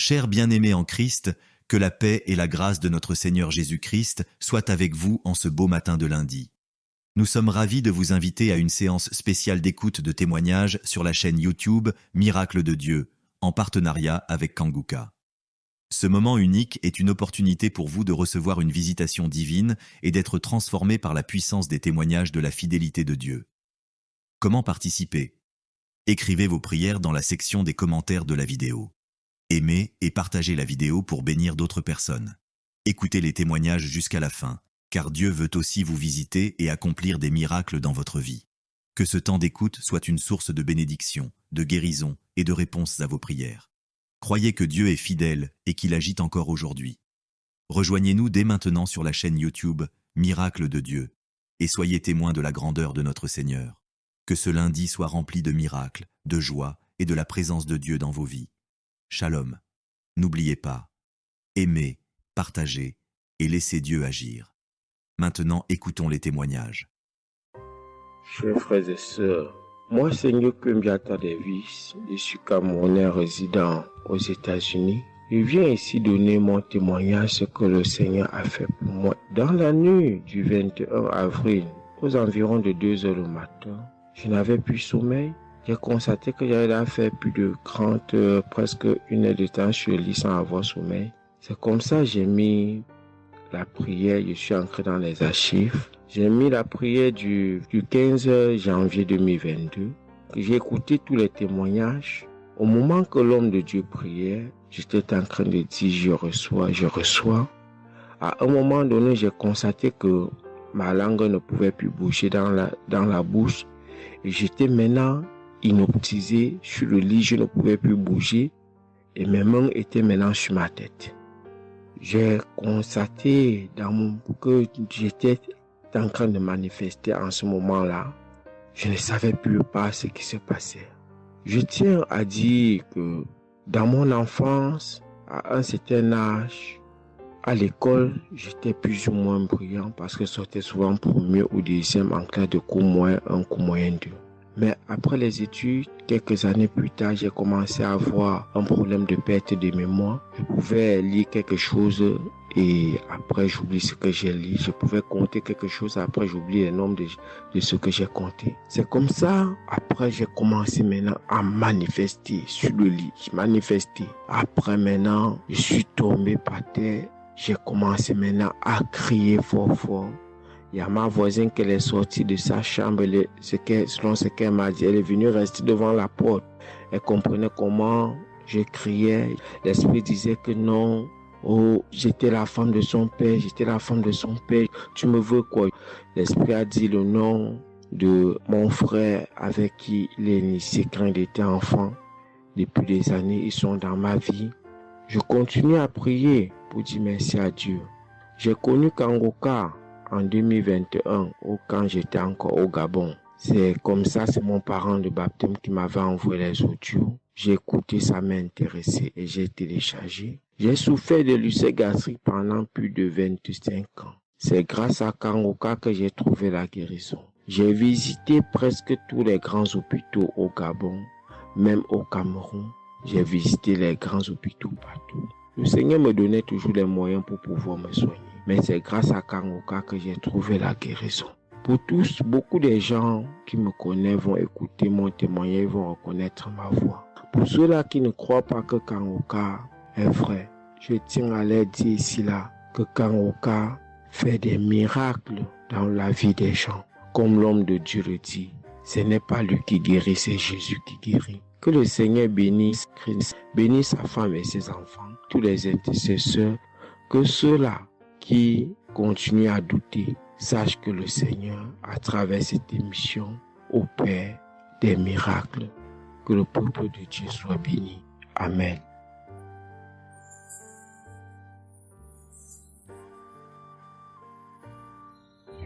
Chers bien-aimés en Christ, que la paix et la grâce de notre Seigneur Jésus-Christ soient avec vous en ce beau matin de lundi. Nous sommes ravis de vous inviter à une séance spéciale d'écoute de témoignages sur la chaîne YouTube Miracle de Dieu, en partenariat avec Kanguka. Ce moment unique est une opportunité pour vous de recevoir une visitation divine et d'être transformé par la puissance des témoignages de la fidélité de Dieu. Comment participer? Écrivez vos prières dans la section des commentaires de la vidéo. Aimez et partagez la vidéo pour bénir d'autres personnes. Écoutez les témoignages jusqu'à la fin, car Dieu veut aussi vous visiter et accomplir des miracles dans votre vie. Que ce temps d'écoute soit une source de bénédiction, de guérison et de réponses à vos prières. Croyez que Dieu est fidèle et qu'il agit encore aujourd'hui. Rejoignez-nous dès maintenant sur la chaîne YouTube Miracle de Dieu et soyez témoins de la grandeur de notre Seigneur. Que ce lundi soit rempli de miracles, de joie et de la présence de Dieu dans vos vies. Shalom. N'oubliez pas, aimez, partagez et laissez Dieu agir. Maintenant, écoutons les témoignages. Chers frères et sœurs, moi c'est Nyokumbiata Davis, je suis Camerounais résident aux États-Unis. Je viens ici donner mon témoignage ce que le Seigneur a fait pour moi. Dans la nuit du 21 avril, aux environs de 2 heures du matin, je n'avais plus sommeil. J'ai constaté que j'avais fait plus de 30 heures, presque 1 heure de temps sur le lit sans avoir sommeil. C'est comme ça que j'ai mis la prière, je suis entré dans les archives. J'ai mis la prière du 15 janvier 2022. J'ai écouté tous les témoignages. Au moment que l'homme de Dieu priait, j'étais en train de dire je reçois. À un moment donné, j'ai constaté que ma langue ne pouvait plus bouger dans la bouche. Et j'étais maintenant inoptisé sur le lit, je ne pouvais plus bouger. Et mes mains étaient maintenant sur ma tête. J'ai constaté que j'étais en train de manifester en ce moment-là. Je ne savais plus pas ce qui se passait. Je tiens à dire que dans mon enfance, à un certain âge, à l'école, j'étais plus ou moins brillant parce que je sortais souvent premier ou deuxième en classe de cours moyen 1, cours moyen 2. Mais après les études, quelques années plus tard, j'ai commencé à avoir un problème de perte de mémoire. Je pouvais lire quelque chose et après j'oublie ce que j'ai lu. Je pouvais compter quelque chose, après j'oublie le nombre de ce que j'ai compté. C'est comme ça, après j'ai commencé maintenant à manifester sur le lit. Je manifestais. Après maintenant, je suis tombé par terre. J'ai commencé maintenant à crier fort. Il y a ma voisine qui est sortie de sa chambre, selon ce qu'elle m'a dit, elle est venue rester devant la porte. Elle comprenait comment je criais. L'esprit disait que non, j'étais la femme de son père, tu me veux quoi? L'esprit a dit le nom de mon frère avec qui il est initié quand il était enfant. Depuis des années, ils sont dans ma vie. Je continue à prier pour dire merci à Dieu. J'ai connu Kanguka en 2021, quand j'étais encore au Gabon. C'est comme ça, c'est mon parent de baptême qui m'avait envoyé les audios. J'ai écouté, ça m'a intéressé et j'ai téléchargé. J'ai souffert de l'ulcère gastrique pendant plus de 25 ans. C'est grâce à Kanguka que j'ai trouvé la guérison. J'ai visité presque tous les grands hôpitaux au Gabon, même au Cameroun. J'ai visité les grands hôpitaux partout. Le Seigneur me donnait toujours les moyens pour pouvoir me soigner. Mais c'est grâce à Kanguka que j'ai trouvé la guérison. Pour tous, beaucoup de gens qui me connaissent vont écouter mon témoignage et vont reconnaître ma voix. Pour ceux-là qui ne croient pas que Kanguka est vrai, je tiens à leur dire ici là que Kanguka fait des miracles dans la vie des gens. Comme l'homme de Dieu le dit, ce n'est pas lui qui guérit, c'est Jésus qui guérit. Que le Seigneur bénisse Christ, bénisse sa femme et ses enfants, tous les intercesseurs, que ceux-là qui continuent à douter sachent que le Seigneur, à travers cette émission, opère des miracles. Que le peuple de Dieu soit béni. Amen.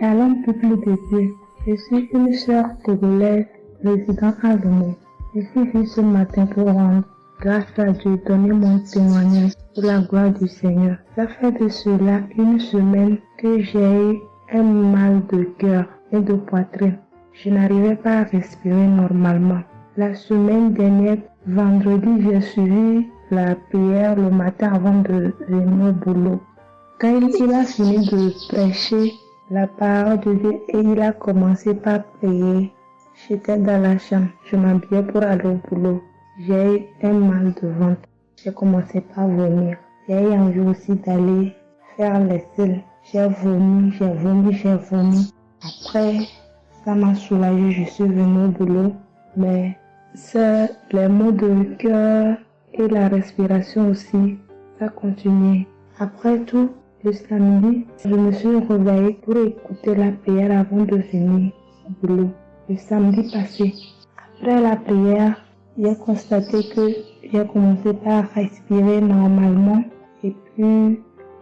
Shalom, peuple de Dieu. Je suis une sœur togolaise résidant à Lomé. Je suis venue ce matin pour rendre grâce à Dieu, donner mon témoignage pour la gloire du Seigneur. Ça fait de cela 1 semaine que j'ai eu un mal de cœur et de poitrine. Je n'arrivais pas à respirer normalement. La semaine dernière, vendredi, j'ai suivi la prière le matin avant de venir au boulot. Quand il a fini de prêcher la parole de Dieu et il a commencé par prier, j'étais dans la chambre, je m'habillais pour aller au boulot. J'ai eu un mal de ventre, j'ai commencé par vomir. J'ai eu envie aussi d'aller faire les selles. J'ai vomi. Après, ça m'a soulagé, je suis venue au boulot. Mais c'est les maux de cœur et la respiration aussi, ça continuait. Après tout, le samedi, je me suis réveillée pour écouter la prière avant de venir au boulot. Le samedi passé, après la prière, j'ai constaté que j'ai commencé par respirer normalement et puis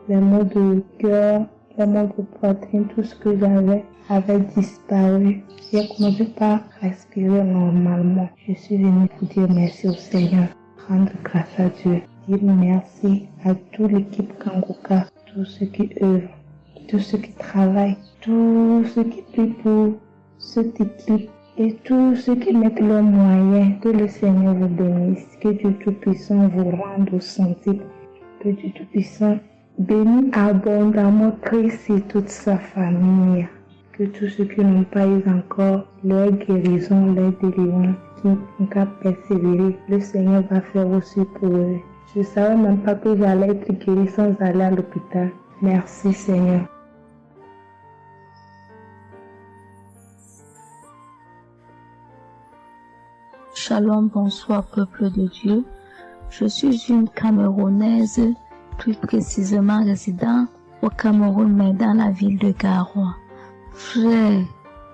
les maux de cœur, les maux de poitrine, tout ce que j'avais avait disparu. J'ai commencé par respirer normalement. Je suis venue pour dire merci au Seigneur, rendre grâce à Dieu, dire merci à toute l'équipe Kangoka, tous ceux qui œuvrent, tous ceux qui travaillent, tous ceux qui prient pour cette équipe et tous ceux qui mettent leurs moyens. Que le Seigneur vous bénisse, que Dieu Tout-Puissant vous rende au santé, que Dieu Tout-Puissant bénisse abondamment Christ et toute sa famille. Que tous ceux qui n'ont pas eu encore leur guérison, leur délivrance, qui n'ont qu'à persévérer, le Seigneur va faire aussi pour eux. Je ne savais même pas que j'allais être guérie sans aller à l'hôpital. Merci Seigneur. Shalom, bonsoir peuple de Dieu. Je suis une Camerounaise, plus précisément résident au Cameroun, mais dans la ville de Garoua. Frère,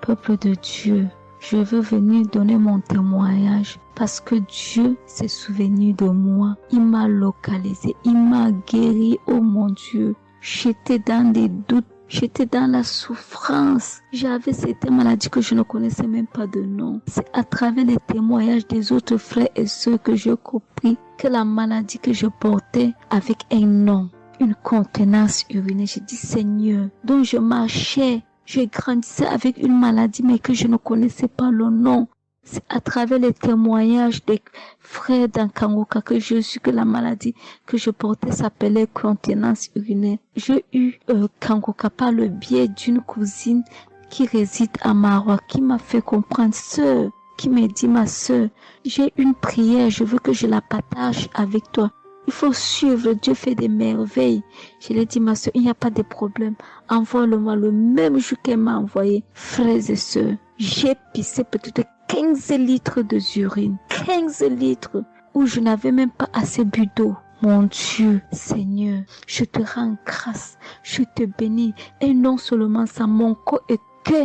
peuple de Dieu, je veux venir donner mon témoignage parce que Dieu s'est souvenu de moi. Il m'a localisé, il m'a guéri, oh mon Dieu. J'étais dans des doutes, j'étais dans la souffrance. J'avais cette maladie que je ne connaissais même pas de nom. C'est à travers les témoignages des autres frères et sœurs que j'ai compris que la maladie que je portais avec un nom, une contenance urinaire. J'ai dit Seigneur, dont je marchais, je grandissais avec une maladie mais que je ne connaissais pas le nom. C'est à travers les témoignages des frères d'Ankangoka que je suis que la maladie que je portais s'appelait contenance urinaire. J'ai eu Kangoka par le biais d'une cousine qui réside à Maroc, qui m'a fait comprendre, sœur, qui m'a dit ma sœur, j'ai une prière, je veux que je la partage avec toi. Il faut suivre, Dieu fait des merveilles. Je lui ai dit, ma soeur, il n'y a pas de problème. Envoie-le-moi le même jour qu'elle m'a envoyé. Frères et sœurs, j'ai pissé peut-être 15 litres d'urine. 15 litres où je n'avais même pas assez bu d'eau. Mon Dieu, Seigneur, je te rends grâce. Je te bénis. Et non seulement ça, mon corps est que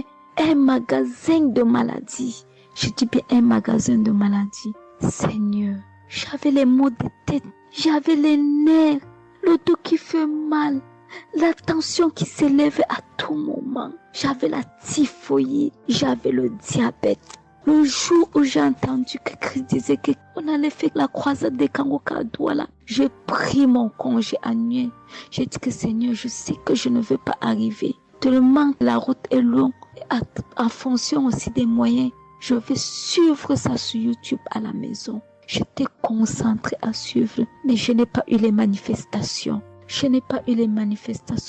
un magasin de maladies. Je dis bien un magasin de maladies. Seigneur, j'avais les maux de tête. J'avais les nerfs, le dos qui fait mal, la tension qui s'élève à tout moment. J'avais la typhoïde, j'avais le diabète. Le jour où j'ai entendu que Christ disait qu'on allait faire la croisade des Kangoka à Douala, j'ai pris mon congé annuel. J'ai dit que Seigneur, je sais que je ne veux pas arriver. Tellement la route est longue, en fonction aussi des moyens. Je vais suivre ça sur YouTube à la maison. J'étais concentrée à suivre, mais je n'ai pas eu les manifestations.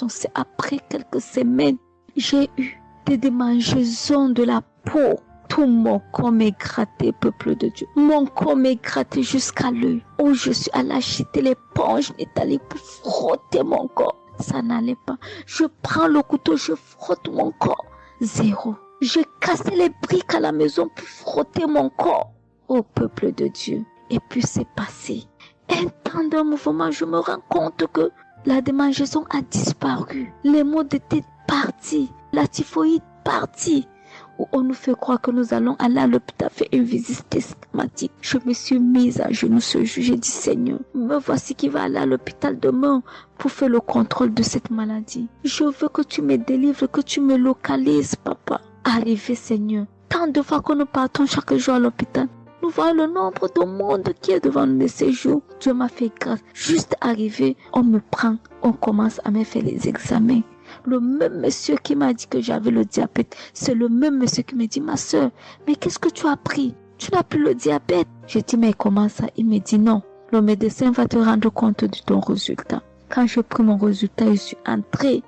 C'est après quelques semaines, j'ai eu des démangeaisons de la peau. Tout mon corps m'est gratté, peuple de Dieu. Mon corps m'est gratté jusqu'à l'œil. Où je suis allée acheter l'éponge, allée pour frotter mon corps. Ça n'allait pas. Je prends le couteau, je frotte mon corps. Zéro. J'ai cassé les briques à la maison pour frotter mon corps. Au peuple de Dieu. Et puis c'est passé. Un temps de mouvement, je me rends compte que la démangeaison a disparu. Les maux de tête partis. La typhoïde partie. Où on nous fait croire que nous allons aller à l'hôpital faire une visite systématique. Je me suis mise à genoux ce jour. J'ai dit Seigneur, me voici qui va aller à l'hôpital demain pour faire le contrôle de cette maladie. Je veux que tu me délivres, que tu me localises, papa. Arrivé Seigneur. Tant de fois que nous partons chaque jour à l'hôpital. Nous voyons le nombre de monde qui est devant nous ces jours. Dieu m'a fait grâce. Juste arrivé, on me prend, on commence à me faire les examens. Le même monsieur qui m'a dit que j'avais le diabète, c'est le même monsieur qui me dit, ma soeur, mais qu'est-ce que tu as pris? Tu n'as plus le diabète. J'ai dit, mais comment ça? Il me dit, non, Le médecin va te rendre compte de ton résultat. Quand j'ai pris mon résultat, je suis entrée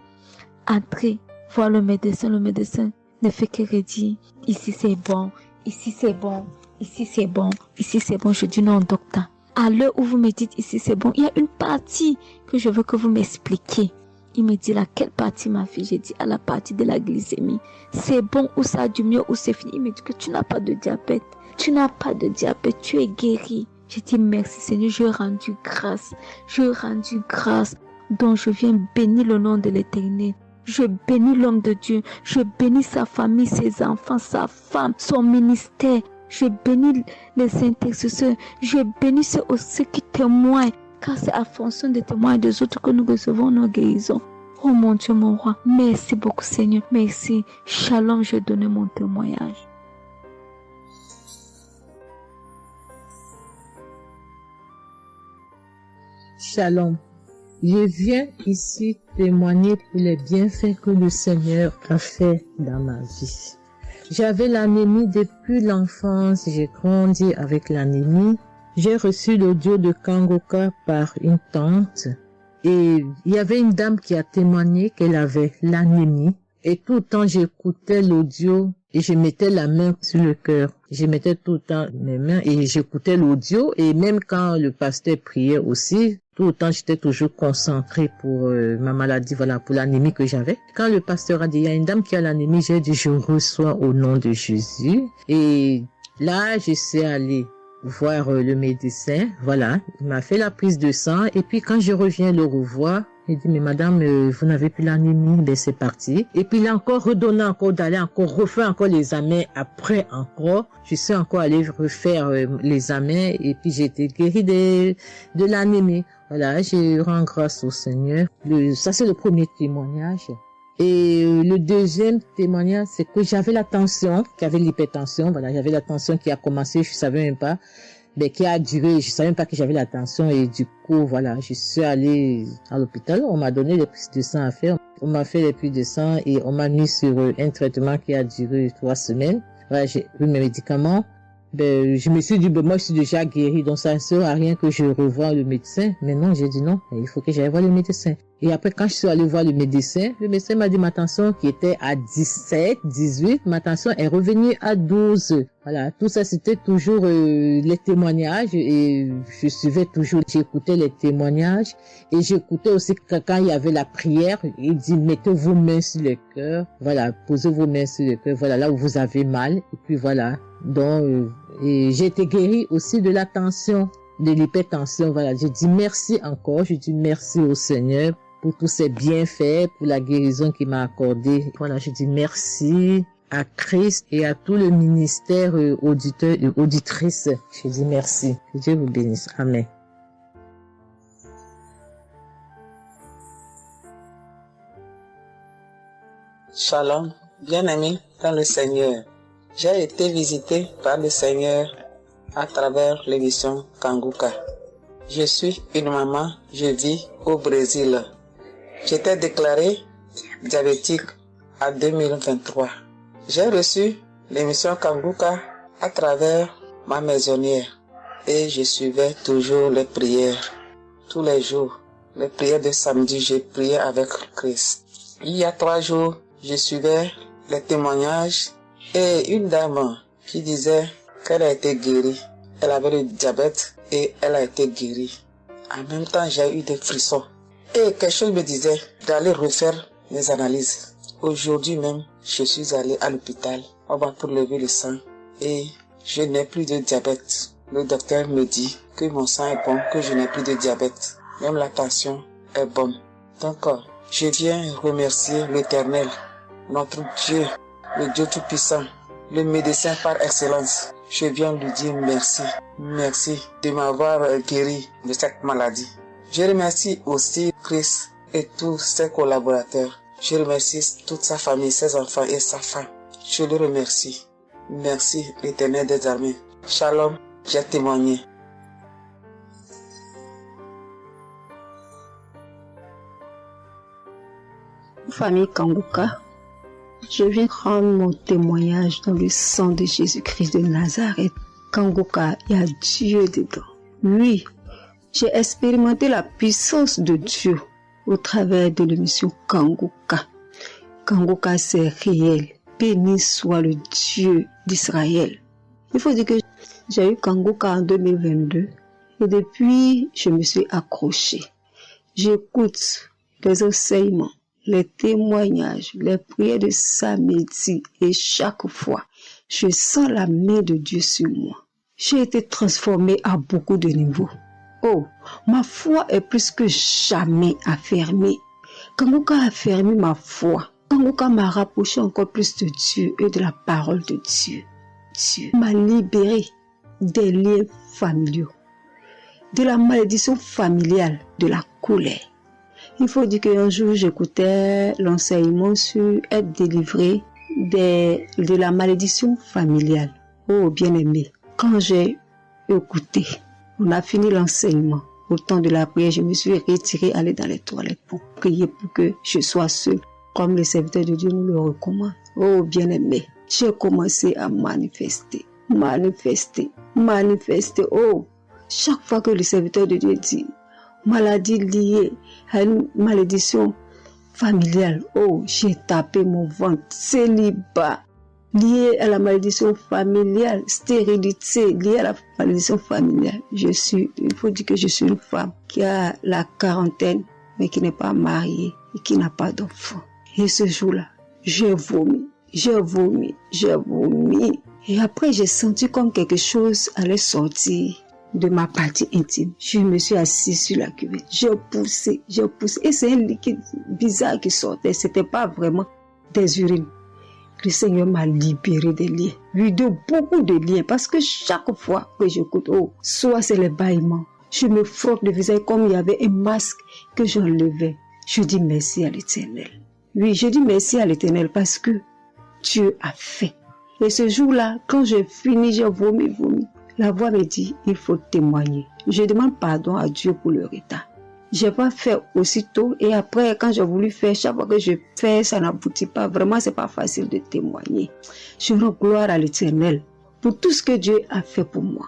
voir le médecin. Le médecin ne fait que redire, ici c'est bon, ici c'est bon, ici c'est bon, ici c'est bon. Je dis non, docteur. À l'heure où vous me dites ici c'est bon, il y a une partie que je veux que vous m'expliquiez. Il me dit laquelle partie, ma fille? J'ai dit à la partie de la glycémie. C'est bon ou ça a du mieux ou c'est fini? Il me dit que tu n'as pas de diabète. Tu n'as pas de diabète, tu es guéri. J'ai dit merci Seigneur, je rendu grâce. Donc je viens bénir le nom de l'Éternel. Je bénis l'homme de Dieu. Je bénis sa famille, ses enfants, sa femme, son ministère. Je bénis les intercesseurs. Je bénis ceux aussi qui témoignent. Car c'est à fonction des témoins des autres que nous recevons nos guérisons. Oh mon Dieu, mon roi. Merci beaucoup Seigneur. Merci. Shalom, je donne mon témoignage. Shalom. Je viens ici témoigner pour les bienfaits que le Seigneur a fait dans ma vie. J'avais l'anémie depuis l'enfance, j'ai grandi avec l'anémie. J'ai reçu l'audio de Kangoka par une tante et il y avait une dame qui a témoigné qu'elle avait l'anémie. Et tout le temps j'écoutais l'audio et je mettais la main sur le cœur. Je mettais tout le temps mes mains et j'écoutais l'audio et même quand le pasteur priait aussi, tout le temps j'étais toujours concentrée pour ma maladie, voilà, pour l'anémie que j'avais. Quand le pasteur a dit, il y a une dame qui a l'anémie, j'ai dit, je reçois au nom de Jésus. Et là, je suis allée voir le médecin, voilà, il m'a fait la prise de sang et puis quand je reviens le revoir, il dit mais madame vous n'avez plus l'anémie, ben c'est parti. Et puis il a encore redonné encore d'aller encore refaire encore les examens après encore, je suis encore allée refaire les examens et puis j'ai été guérie de l'anémie. Voilà, je rends grâce au Seigneur. Ça c'est le premier témoignage. Et le deuxième témoignage, c'est que j'avais la tension, j'avais l'hypertension, voilà, j'avais la tension qui a commencé, je savais même pas, mais qui a duré, je savais même pas que j'avais la tension et du coup, voilà, je suis allée à l'hôpital, on m'a donné les prises de sang à faire, on m'a fait les prises de sang et on m'a mis sur un traitement qui a duré 3 semaines. Voilà, j'ai pris mes médicaments. Ben, je me suis dit, ben, moi, je suis déjà guérie, donc ça ne sert à rien que je revoie le médecin. Mais non, j'ai dit non, il faut que j'aille voir le médecin. Et après, quand je suis allée voir le médecin m'a dit ma tension qui était à 17, 18, ma tension est revenue à 12. Voilà, tout ça, c'était toujours les témoignages et je suivais toujours, j'écoutais les témoignages et j'écoutais aussi quand il y avait la prière, il dit, mettez vos mains sur le cœur, voilà, posez vos mains sur le cœur, voilà, là où vous avez mal, et puis voilà. Donc, et j'ai été guérie aussi de la tension, de l'hypertension. Voilà, je dis merci encore, je dis merci au Seigneur pour tous ses bienfaits, pour la guérison qu'il m'a accordée. Voilà, je dis merci à Christ et à tout le ministère auditeur et auditrice. Je dis merci. Que Dieu vous bénisse. Amen. Shalom, bien-aimé dans le Seigneur. J'ai été visité par le Seigneur à travers l'émission Kangoka. Je suis une maman, je vis au Brésil. J'étais déclarée diabétique en 2023. J'ai reçu l'émission Kangoka à travers ma maisonnière et je suivais toujours les prières. Tous les jours, les prières de samedi, j'ai prié avec Christ. Il y a 3 jours, je suivais les témoignages et une dame qui disait qu'elle a été guérie. Elle avait le diabète et elle a été guérie. En même temps, j'ai eu des frissons. Et quelque chose me disait d'aller refaire mes analyses. Aujourd'hui même, je suis allé à l'hôpital. On va pour lever le sang et je n'ai plus de diabète. Le docteur me dit que mon sang est bon, que je n'ai plus de diabète. Même la tension est bonne. Donc, je viens remercier l'Éternel, notre Dieu, le Dieu Tout-Puissant, le médecin par excellence. Je viens lui dire merci. Merci de m'avoir guéri de cette maladie. Je remercie aussi Christ et tous ses collaborateurs. Je remercie toute sa famille, ses enfants et sa femme. Je le remercie. Merci l'Éternel des armées. Shalom, j'ai témoigné. Famille Kangoka, je viens rendre mon témoignage dans le sang de Jésus-Christ de Nazareth. Kangoka, il y a Dieu dedans. Lui, J'ai expérimenté la puissance de Dieu au travers de l'émission Kanguka. Kanguka, c'est réel. Béni soit le Dieu d'Israël. Il faut dire que j'ai eu Kanguka en 2022 et depuis, je me suis accrochée. J'écoute les enseignements, les témoignages, les prières de samedi et chaque fois, je sens la main de Dieu sur moi. J'ai été transformée à beaucoup de niveaux. Oh, ma foi est plus que jamais affermie. Kanguka a affermi ma foi. Kanguka m'a rapproché encore plus de Dieu et de la parole de Dieu. Dieu m'a libéré des liens familiaux, de la malédiction familiale, de la colère. Il faut dire qu'un jour, j'écoutais l'enseignement sur être délivré de la malédiction familiale. Oh, bien-aimé, quand j'ai écouté, on a fini l'enseignement. Au temps de la prière, je me suis retirée, aller dans les toilettes pour prier pour que je sois seule, comme les serviteurs de Dieu nous le recommandent. Oh, bien-aimé, j'ai commencé à manifester. Oh, chaque fois que le serviteur de Dieu dit maladie liée à une malédiction familiale, oh, j'ai tapé mon ventre. Célibat lié à la malédiction familiale, stérilité liée à la malédiction familiale. Il faut dire que je suis une femme qui a la quarantaine, mais qui n'est pas mariée et qui n'a pas d'enfant. Et ce jour-là, j'ai vomi. Et après, j'ai senti comme quelque chose allait sortir de ma partie intime. Je me suis assise sur la cuvette. J'ai poussé. Et c'est un liquide bizarre qui sortait. C'était pas vraiment des urines. Le Seigneur m'a libéré des liens. Oui, de beaucoup de liens. Parce que chaque fois que j'écoute, oh, soit c'est les bâillements. Je me frotte le visage comme il y avait un masque que j'enlevais. Je dis merci à l'Éternel. Oui, je dis merci à l'Éternel parce que Dieu a fait. Et ce jour-là, quand j'ai fini, j'ai vomi. La voix me dit, il faut témoigner. Je demande pardon à Dieu pour le retard. Je n'ai pas fait aussitôt et après, quand j'ai voulu faire, chaque fois que je fais, ça n'aboutit pas. Vraiment, c'est pas facile de témoigner. Je rends gloire à l'Éternel pour tout ce que Dieu a fait pour moi.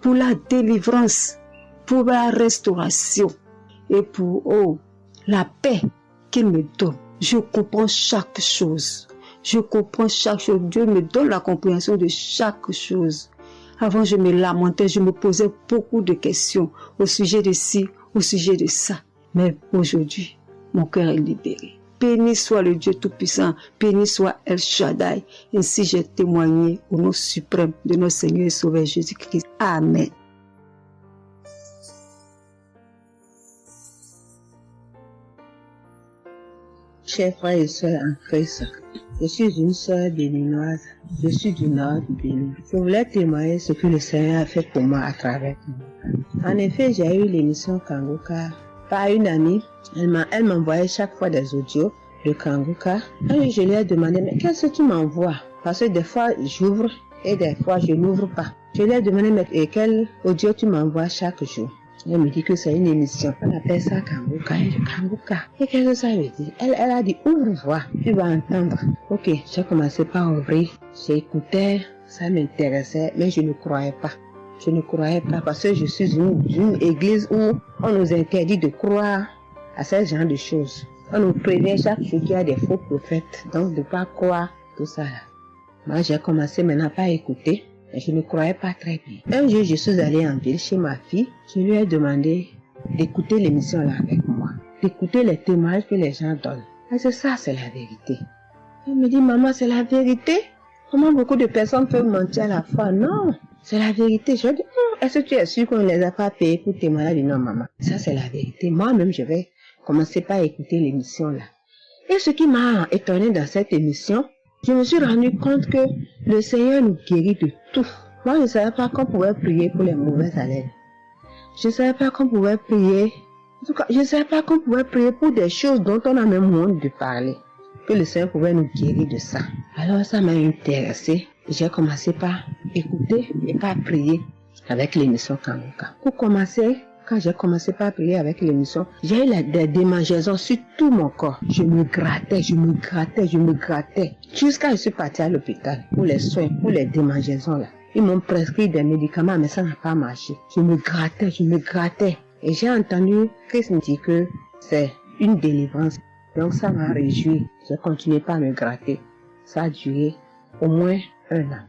Pour la délivrance, pour la restauration et pour la paix qu'il me donne. Je comprends chaque chose. Dieu me donne la compréhension de chaque chose. Avant, je me lamentais, je me posais beaucoup de questions au sujet de ci, au sujet de ça. Mais aujourd'hui, mon cœur est libéré. Béni soit le Dieu Tout-Puissant, béni soit El Shaddai. Ainsi j'ai témoigné au nom suprême de notre Seigneur et Sauveur Jésus-Christ. Amen. Chers frères et sœurs en Christ, je suis une sœur béninoise, je suis du nord du Bénin. Je voulais témoigner ce que le Seigneur a fait pour moi à travers Kanguka. En effet, j'ai eu l'émission Kanguka par une amie. Elle m'envoyait chaque fois des audios de Kanguka. Et je lui ai demandé, mais qu'est-ce que tu m'envoies? Parce que des fois, j'ouvre et des fois, je n'ouvre pas. Je lui ai demandé, mais quel audio tu m'envoies chaque jour? Elle me dit que c'est une émission. On appelle ça Kanguka. Kanguka. Et qu'est-ce que ça veut dire? Elle a dit, ouvre-voix, tu vas entendre. Ok, j'ai commencé par ouvrir. J'écoutais, ça m'intéressait, mais je ne croyais pas. Parce que je suis une église où on nous interdit de croire à ce genre de choses. On nous prévient chaque jour qu'il y a des faux prophètes, donc de ne pas croire tout ça là. Moi, j'ai commencé maintenant à écouter. Je ne croyais pas très bien. Un jour, je suis allée en ville chez ma fille. Je lui ai demandé d'écouter l'émission là avec moi, d'écouter les témoignages que les gens donnent. Parce que ça, c'est la vérité. Elle me dit, maman, c'est la vérité? Comment beaucoup de personnes peuvent mentir à la fois? Non, c'est la vérité. Je dis, est-ce que tu es sûr qu'on ne les a pas payés pour témoigner? Non, maman, ça c'est la vérité. Moi-même, je vais commencer par écouter l'émission là. Et ce qui m'a étonné dans cette émission, je me suis rendu compte que le Seigneur nous guérit de tout. Moi, je ne savais pas qu'on pouvait prier pour les mauvaises haleines. Je ne savais pas qu'on pouvait prier. En tout cas, je ne savais pas qu'on pouvait prier pour des choses dont on a même honte de parler. Que le Seigneur pouvait nous guérir de ça. Alors, ça m'a intéressé. J'ai commencé par écouter et par prier avec l'émission Kanguka. Pour commencer, quand j'ai commencé par prier avec l'émission, j'ai eu des démangeaisons sur tout mon corps. Je me grattais. Jusqu'à ce que je suis partie à l'hôpital pour les soins, pour les démangeaisons là. Ils m'ont prescrit des médicaments, mais ça n'a pas marché. Je me grattais. Et j'ai entendu Christ me dire que c'est une délivrance. Donc ça m'a réjoui. J'ai continué pas à me gratter. Ça a duré au moins 1 an.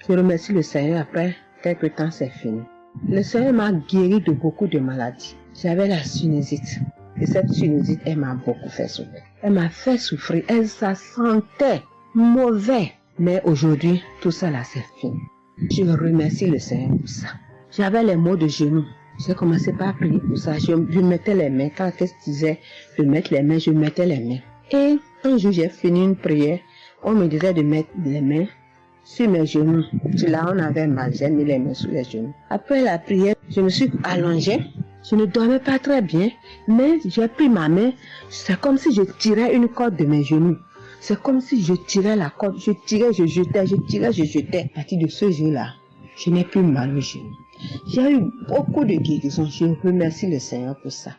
Je remercie le Seigneur, après quelques temps c'est fini. Le Seigneur m'a guéri de beaucoup de maladies. J'avais la sinusite. Et cette sinusite, elle m'a beaucoup fait souffrir. Elle m'a fait souffrir. Ça sentait mauvais. Mais aujourd'hui, tout ça là, c'est fini. Je remercie le Seigneur pour ça. J'avais les maux de genoux. J'ai commencé par prier pour ça. Je mettais les mains. Quand Christ disait de mettre les mains, je mettais les mains. Et un jour, j'ai fini une prière. On me disait de mettre les mains sur mes genoux. Là, on avait mal. J'ai mis les mains sur les genoux. Après la prière, je me suis allongée. Je ne dormais pas très bien. Mais j'ai pris ma main. C'est comme si je tirais une corde de mes genoux. C'est comme si je tirais la corde. Je tirais, je jetais, je tirais, je jetais. À partir de ce jour-là, je n'ai plus mal aux genoux. J'ai eu beaucoup de guérisons. Je remercie le Seigneur pour ça.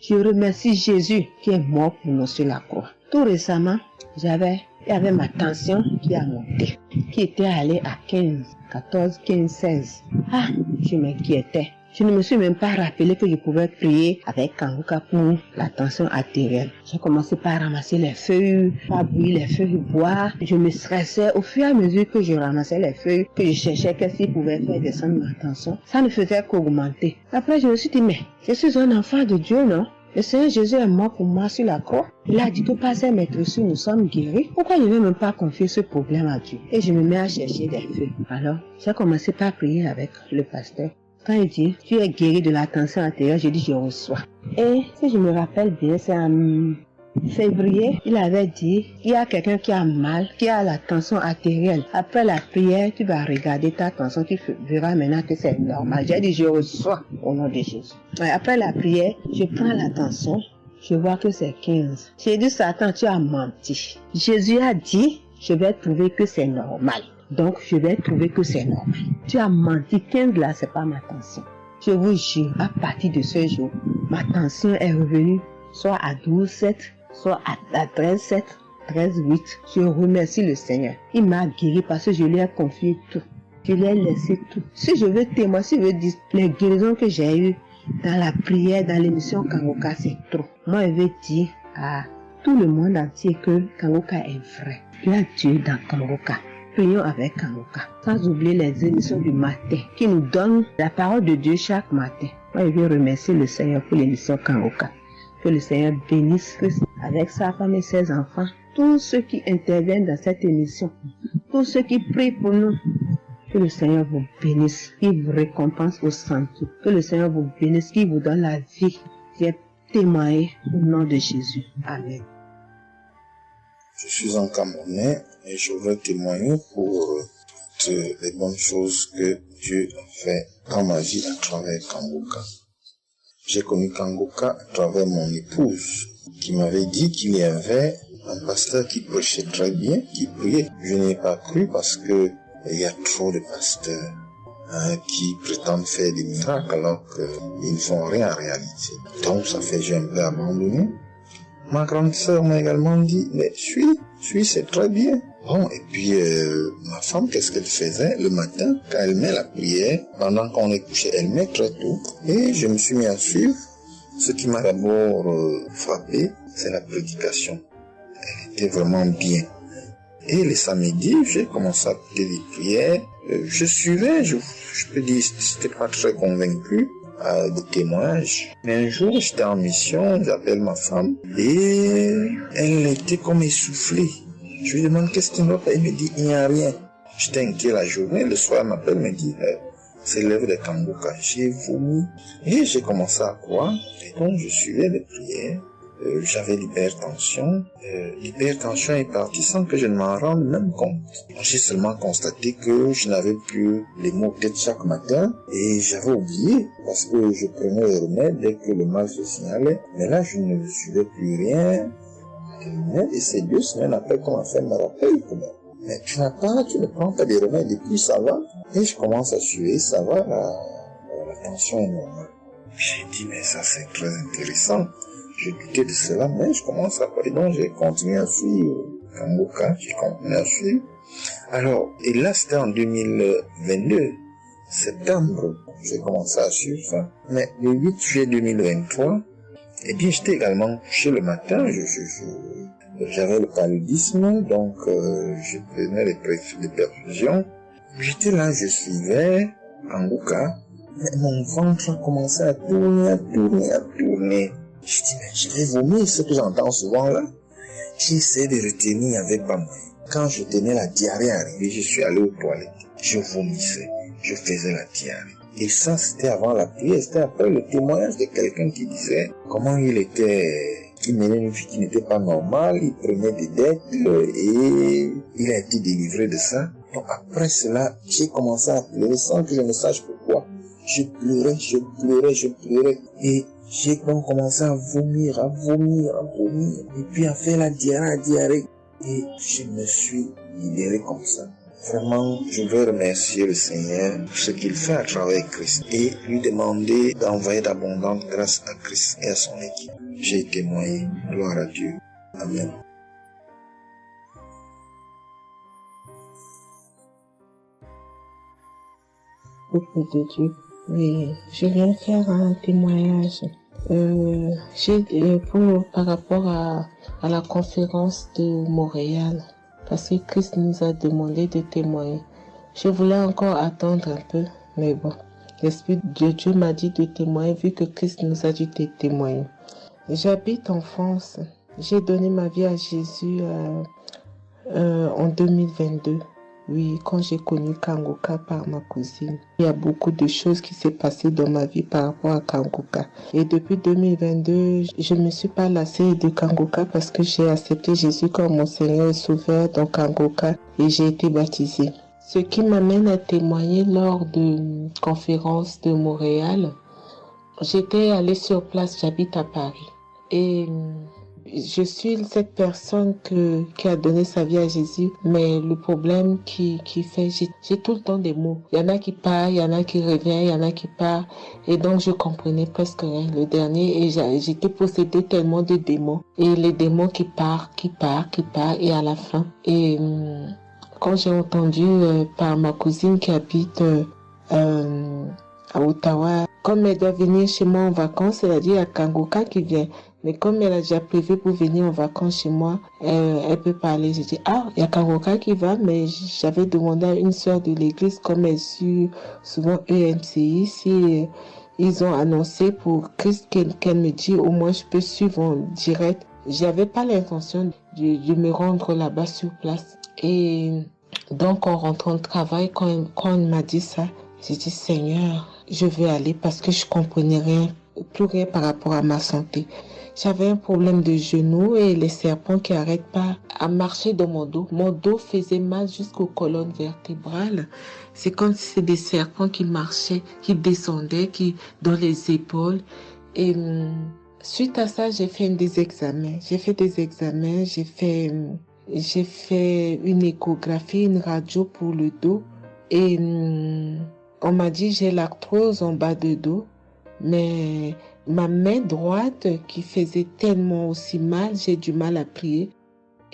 Je remercie Jésus qui est mort pour nous sur la croix. Tout récemment, il y avait ma tension qui a monté, qui était allée à 15, 14, 15, 16. Ah, je m'inquiétais. Je ne me suis même pas rappelé que je pouvais prier avec Kanguka pour la tension artérielle. J'ai commencé par ramasser les feuilles, par bouillir les feuilles de bois. Je me stressais au fur et à mesure que je ramassais les feuilles, que je cherchais qu'est-ce qui pouvait faire descendre ma tension. Ça ne faisait qu'augmenter. Après, je me suis dit, mais je suis un enfant de Dieu, non? Le Seigneur Jésus est mort pour moi sur la croix. Il a dit que par ses maîtresses, nous sommes guéris. Pourquoi je ne vais même pas confier ce problème à Dieu? Et je me mets à chercher des feuilles. Alors, j'ai commencé par prier avec le pasteur. Quand il dit, tu es guéri de la tension artérielle, je dis, je reçois. Et si je me rappelle bien, c'est en février, il avait dit, il y a quelqu'un qui a mal, qui a la tension artérielle. Après la prière, tu vas regarder ta tension, tu verras maintenant que c'est normal. J'ai dit, je reçois au nom de Jésus. Et après la prière, je prends la tension, je vois que c'est 15. J'ai dit, Satan, tu as menti. Jésus a dit, je vais trouver que c'est normal. Donc, je vais trouver que c'est normal. Tu as menti, 15 là, c'est pas ma tension. Je vous jure, à partir de ce jour, ma tension est revenue soit à 12,7, soit à 13,7, 13,8. Je remercie le Seigneur. Il m'a guéri parce que je lui ai confié tout. Je lui ai laissé tout. Si je veux témoigner, si je veux dire les guérisons que j'ai eues dans la prière, dans l'émission Kanguka, c'est trop. Moi, je veux dire à tout le monde entier que Kanguka est vrai. Il y a Dieu dans Kanguka. Prions avec Kanguka. Sans oublier les émissions du matin qui nous donnent la parole de Dieu chaque matin. Moi, je veux remercier le Seigneur pour l'émission Kanguka. Que le Seigneur bénisse Christ avec sa femme et ses enfants. Tous ceux qui interviennent dans cette émission. Tous ceux qui prient pour nous. Que le Seigneur vous bénisse. Qu'il vous récompense au centre. Que le Seigneur vous bénisse. Qu'il vous donne la vie. J'ai témoigné au nom de Jésus. Amen. Je suis un Camerounais et je veux témoigner pour toutes les bonnes choses que Dieu a fait dans ma vie à travers Kanguka. J'ai connu Kanguka à travers mon épouse qui m'avait dit qu'il y avait un pasteur qui prêchait très bien, qui priait. Je n'ai pas cru parce que il y a trop de pasteurs qui prétendent faire des miracles alors qu'ils ne font rien en réalité. Donc ça fait que j'ai un peu abandonné. Ma grande sœur m'a également dit, mais suis, c'est très bien. Bon, et puis ma femme, qu'est-ce qu'elle faisait le matin quand elle met la prière, pendant qu'on est couché, elle met très tôt. Et je me suis mis à suivre. Ce qui m'a d'abord frappé, c'est la prédication. Elle était vraiment bien. Et les samedis, j'ai commencé à écouter les prières. Je suivais, je peux dire, j'étais pas très convaincu de témoignages. Mais un jour, j'étais en mission, j'appelle ma femme, et elle était comme essoufflée. Je lui demande qu'est-ce qui ne va pas, elle me dit, il n'y a rien. J'étais inquiet la journée, le soir, elle m'appelle, me dit, c'est l'œuvre de Kanguka. J'ai vomi, et j'ai commencé à croire, et donc je suivais les prières. J'avais l'hypertension. L'hypertension est partie sans que je ne m'en rende même compte. J'ai seulement constaté que je n'avais plus les maux de tête chaque matin et j'avais oublié parce que je prenais les remèdes dès que le mal se signalait. Mais là, je ne suivais plus rien. Et c'est 2 semaines après qu'on m'a fait me rappeler que mais tu ne prends pas des remèdes et puis ça va. Et je commence à suivre, ça va, la tension est normale. J'ai dit, mais ça c'est très intéressant. J'ai douté de cela, mais je commence à parler, donc j'ai continué à suivre Kanguka, j'ai continué à suivre. Alors, et là c'était en 2022, septembre, j'ai commencé à suivre ça. Mais le 8 juillet 2023, eh bien, j'étais également couché le matin. J'avais le paludisme, donc je prenais les perfusions. J'étais là, je suivais Kanguka, mais mon ventre a commencé à tourner. Je dis, mais je vais vomir, ce que j'entends souvent là. J'ai essayé de retenir, il n'y avait pas moyen. Quand je tenais la diarrhée arrivée, je suis allé aux toilettes. Je vomissais, je faisais la diarrhée. Et ça, c'était avant la prière, c'était après le témoignage de quelqu'un qui disait comment qu'il menait une vie qui n'était pas normale, il prenait des dettes et il a été délivré de ça. Donc après cela, j'ai commencé à pleurer sans que je ne sache pourquoi. Je pleurais et j'ai donc commencé à vomir. Et puis à faire la diarrhée. Et je me suis libéré comme ça. Vraiment, je veux remercier le Seigneur pour ce qu'il fait à travers Christ et lui demander d'envoyer d'abondantes grâces à Christ et à son équipe. J'ai témoigné. Gloire à Dieu. Amen. Peuple de Dieu. Oui, je viens faire un témoignage. Par rapport à la conférence de Montréal, parce que Christ nous a demandé de témoigner. Je voulais encore attendre un peu, mais bon, l'Esprit de Dieu m'a dit de témoigner vu que Christ nous a dit de témoigner. J'habite en France. J'ai donné ma vie à Jésus en 2022. Oui, quand j'ai connu Kanguka par ma cousine. Il y a beaucoup de choses qui s'est passées dans ma vie par rapport à Kanguka. Et depuis 2022, je ne me suis pas lassée de Kanguka parce que j'ai accepté Jésus comme mon Seigneur et Sauveur dans Kanguka et j'ai été baptisée. Ce qui m'amène à témoigner lors de conférence de Montréal, j'étais allée sur place, j'habite à Paris. Et je suis cette personne qui a donné sa vie à Jésus, mais le problème qui fait, j'ai tout le temps des mots. Il y en a qui partent, il y en a qui reviennent, il y en a qui partent. Et donc, je comprenais presque rien. Le dernier, et j'étais possédée tellement de démons. Et les démons qui partent, et à la fin. Et quand j'ai entendu par ma cousine qui habite à Ottawa, comme elle doit venir chez moi en vacances, elle a dit à Kanguka qui vient. Mais comme elle a déjà prévu pour venir en vacances chez moi, elle peut parler. J'ai dit, il y a Kanguka qui va, mais j'avais demandé à une sœur de l'église, comme elle suit souvent EMCI, si ils ont annoncé pour Christ qu'elle me dit, au moins je peux suivre en direct. J'avais pas l'intention de me rendre là-bas sur place. Et donc, en rentrant de travail, quand elle m'a dit ça, j'ai dit, Seigneur, je vais aller parce que je comprenais plus rien par rapport à ma santé. J'avais un problème de genou et les serpents qui n'arrêtent pas à marcher dans mon dos. Mon dos faisait mal jusqu'aux colonnes vertébrales. C'est comme si c'était des serpents qui marchaient, qui descendaient, dans les épaules. Et suite à ça, j'ai fait des examens. J'ai fait une échographie, une radio pour le dos. Et on m'a dit j'ai l'arthrose en bas de dos. Mais ma main droite qui faisait tellement aussi mal, j'ai du mal à prier.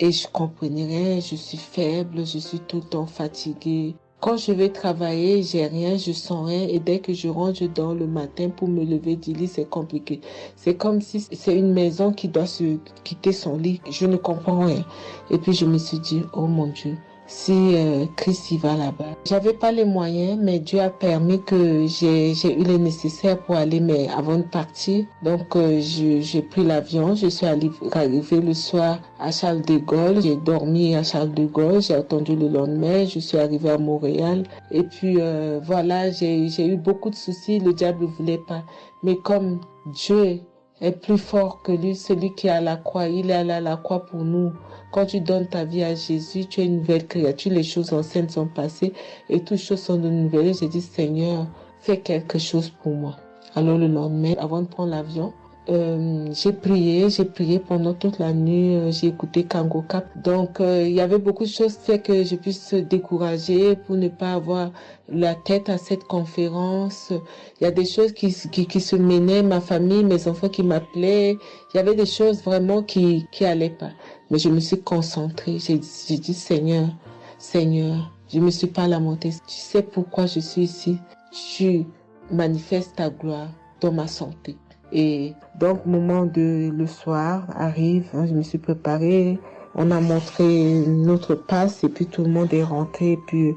Et je comprenais rien, je suis faible, je suis tout le temps fatiguée. Quand je vais travailler, j'ai rien, je sens rien. Et dès que je rentre, je dors le matin pour me lever du lit, c'est compliqué. C'est comme si c'est une maison qui doit se quitter son lit. Je ne comprends rien. Et puis je me suis dit, oh mon Dieu, si Christ y va là-bas. J'avais pas les moyens, mais Dieu a permis que j'ai eu les nécessaires pour aller, mais avant de partir. Donc j'ai pris l'avion, je suis arrivée le soir à Charles de Gaulle, j'ai dormi à Charles de Gaulle, j'ai attendu le lendemain, je suis arrivée à Montréal. Et puis voilà, j'ai eu beaucoup de soucis, le diable ne voulait pas. Mais comme Dieu est plus fort que lui, celui qui est à la croix, il est allé à la croix pour nous. Quand tu donnes ta vie à Jésus, tu es une nouvelle créature, les choses anciennes sont passées et toutes choses sont de nouvelles. J'ai dit, Seigneur, fais quelque chose pour moi. Alors le lendemain, avant de prendre l'avion, j'ai prié pendant toute la nuit, j'ai écouté Kanguka. Donc il y avait beaucoup de choses qui fait que je puisse se décourager pour ne pas avoir la tête à cette conférence. Il y a des choses qui se menaient, ma famille, mes enfants qui m'appelaient. Il y avait des choses vraiment qui allaient pas. Mais je me suis concentrée. J'ai dit, Seigneur, je me suis pas lamentée. Tu sais pourquoi je suis ici. tu manifestes ta gloire dans ma santé. Et donc, le soir arrive, je me suis préparée, on a montré notre passe et puis tout le monde est rentré et puis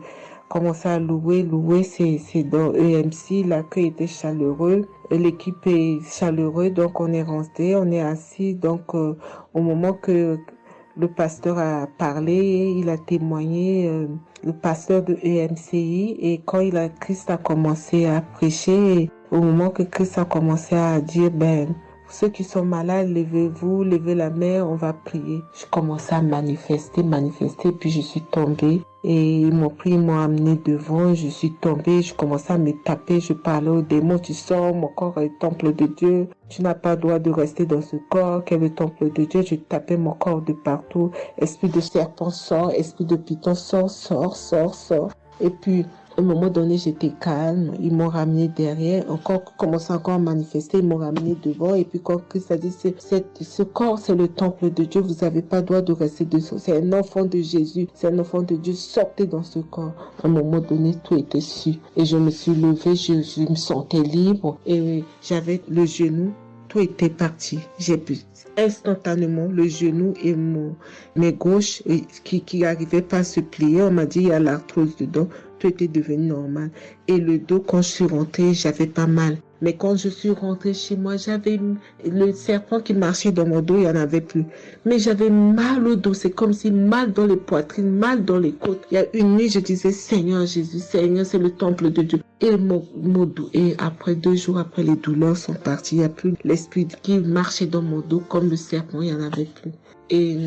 commencé à louer. Louer, c'est dans EMC, l'accueil était chaleureux, l'équipe est chaleureuse, donc on est rentré, on est assis. Donc, au moment que le pasteur a parlé, il a témoigné, le pasteur de EMCI, et quand Christ a commencé à prêcher, au moment que Christ a commencé à dire, ceux qui sont malades, levez-vous, levez la main, on va prier. Je commençais à manifester, puis je suis tombée. Et ils m'ont pris, ils m'ont amené devant, je suis tombée, je commençais à me taper, je parlais aux démons, tu sors, mon corps est le temple de Dieu, tu n'as pas le droit de rester dans ce corps, qui est le temple de Dieu, je tapais mon corps de partout, esprit de serpent sort, esprit de python sort. Et puis, à un moment donné, j'étais calme, ils m'ont ramené derrière, commençant encore à manifester, ils m'ont ramené devant, et puis quand Christ a dit, ce corps, c'est le temple de Dieu, vous n'avez pas le droit de rester dessous, c'est un enfant de Jésus, c'est un enfant de Dieu, sortez dans ce corps. À un moment donné, tout était su, et je me suis levée, je me sentais libre, et j'avais le genou, tout était parti, j'ai pu instantanément le genou et mes gauches qui n'arrivaient pas à se plier, on m'a dit, il y a l'arthrose dedans, tout était devenu normal. Et le dos, quand je suis rentrée, j'avais pas mal. Mais quand je suis rentrée chez moi, j'avais le serpent qui marchait dans mon dos, il n'y en avait plus. Mais j'avais mal au dos, c'est comme si mal dans les poitrines, mal dans les côtes. Il y a une nuit, je disais, Seigneur Jésus, Seigneur, c'est le temple de Dieu. Et mon dos, et après 2 jours après, les douleurs sont parties. Il n'y a plus l'esprit qui marchait dans mon dos comme le serpent, il n'y en avait plus. Et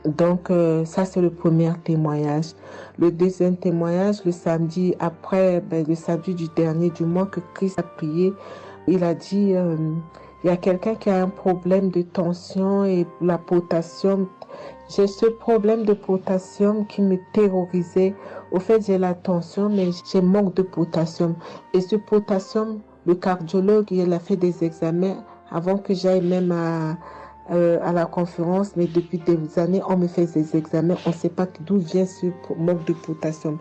donc, ça, c'est le premier témoignage. Le deuxième témoignage, le samedi après, le samedi du dernier du mois que Christ a prié, il a dit, il y a quelqu'un qui a un problème de tension et la potassium. J'ai ce problème de potassium qui me terrorisait. Au fait, j'ai la tension, mais j'ai manque de potassium. Et ce potassium, le cardiologue, il a fait des examens avant que j'aille même à la conférence, mais depuis des années, on me fait des examens, on ne sait pas d'où vient ce manque de potassium.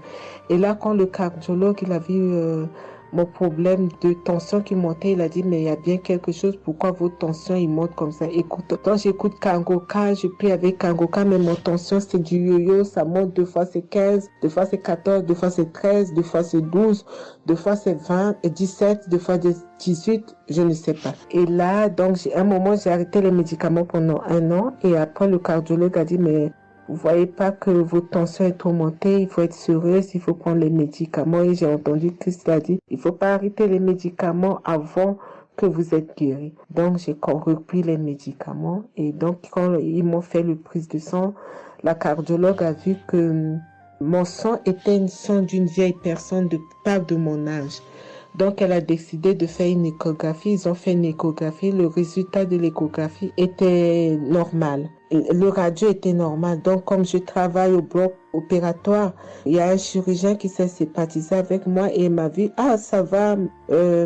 Et là, quand le cardiologue, il a vu mon problème de tension qui montait, il a dit, mais il y a bien quelque chose, pourquoi votre tension, il monte comme ça? Écoute, quand j'écoute Kangoka, je prie avec Kangoka, mais mon tension, c'est du yo-yo, ça monte, 2 fois c'est 15, 2 fois c'est 14, 2 fois c'est 13, 2 fois c'est 12, 2 fois c'est 20, et 17, 2 fois 18, je ne sais pas. Et là, donc, un moment, j'ai arrêté les médicaments pendant 1 an, et après, le cardiologue a dit, mais vous voyez pas que votre tension est trop montée, il faut être sérieuse, il faut prendre les médicaments. Et j'ai entendu Christ a dit, il faut pas arrêter les médicaments avant que vous êtes guéri. Donc, j'ai repris les médicaments. Et donc, quand ils m'ont fait le prise de sang, la cardiologue a vu que mon sang était un sang d'une vieille personne, pas de mon âge. Donc, elle a décidé de faire une échographie. Ils ont fait une échographie. Le résultat de l'échographie était normal. Le radio était normal. Donc, comme je travaille au bloc opératoire, il y a un chirurgien qui s'est sympathisé avec moi et il m'a dit, ah, ça va,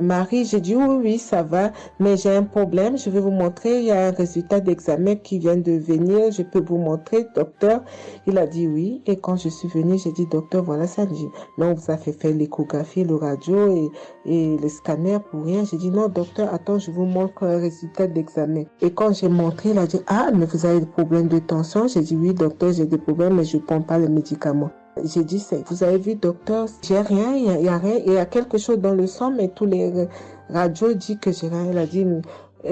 Marie? J'ai dit, oui, ça va, mais j'ai un problème. Je vais vous montrer. Il y a un résultat d'examen qui vient de venir. Je peux vous montrer, docteur? Il a dit oui. Et quand je suis venue, j'ai dit, docteur, voilà ça. Dit, non, on vous a fait faire l'échographie, le radio et le scanner pour rien. J'ai dit, non, docteur, attends, je vous montre un résultat d'examen. Et quand j'ai montré, il a dit, ah, mais vous avez des problèmes de tension? J'ai dit, oui, docteur, j'ai des problèmes, mais je ne prends pas les médicaments. J'ai dit, vous avez vu, docteur, j'ai rien, il y a rien, il y a quelque chose dans le sang, mais tous les radios disent que j'ai rien. Il a dit,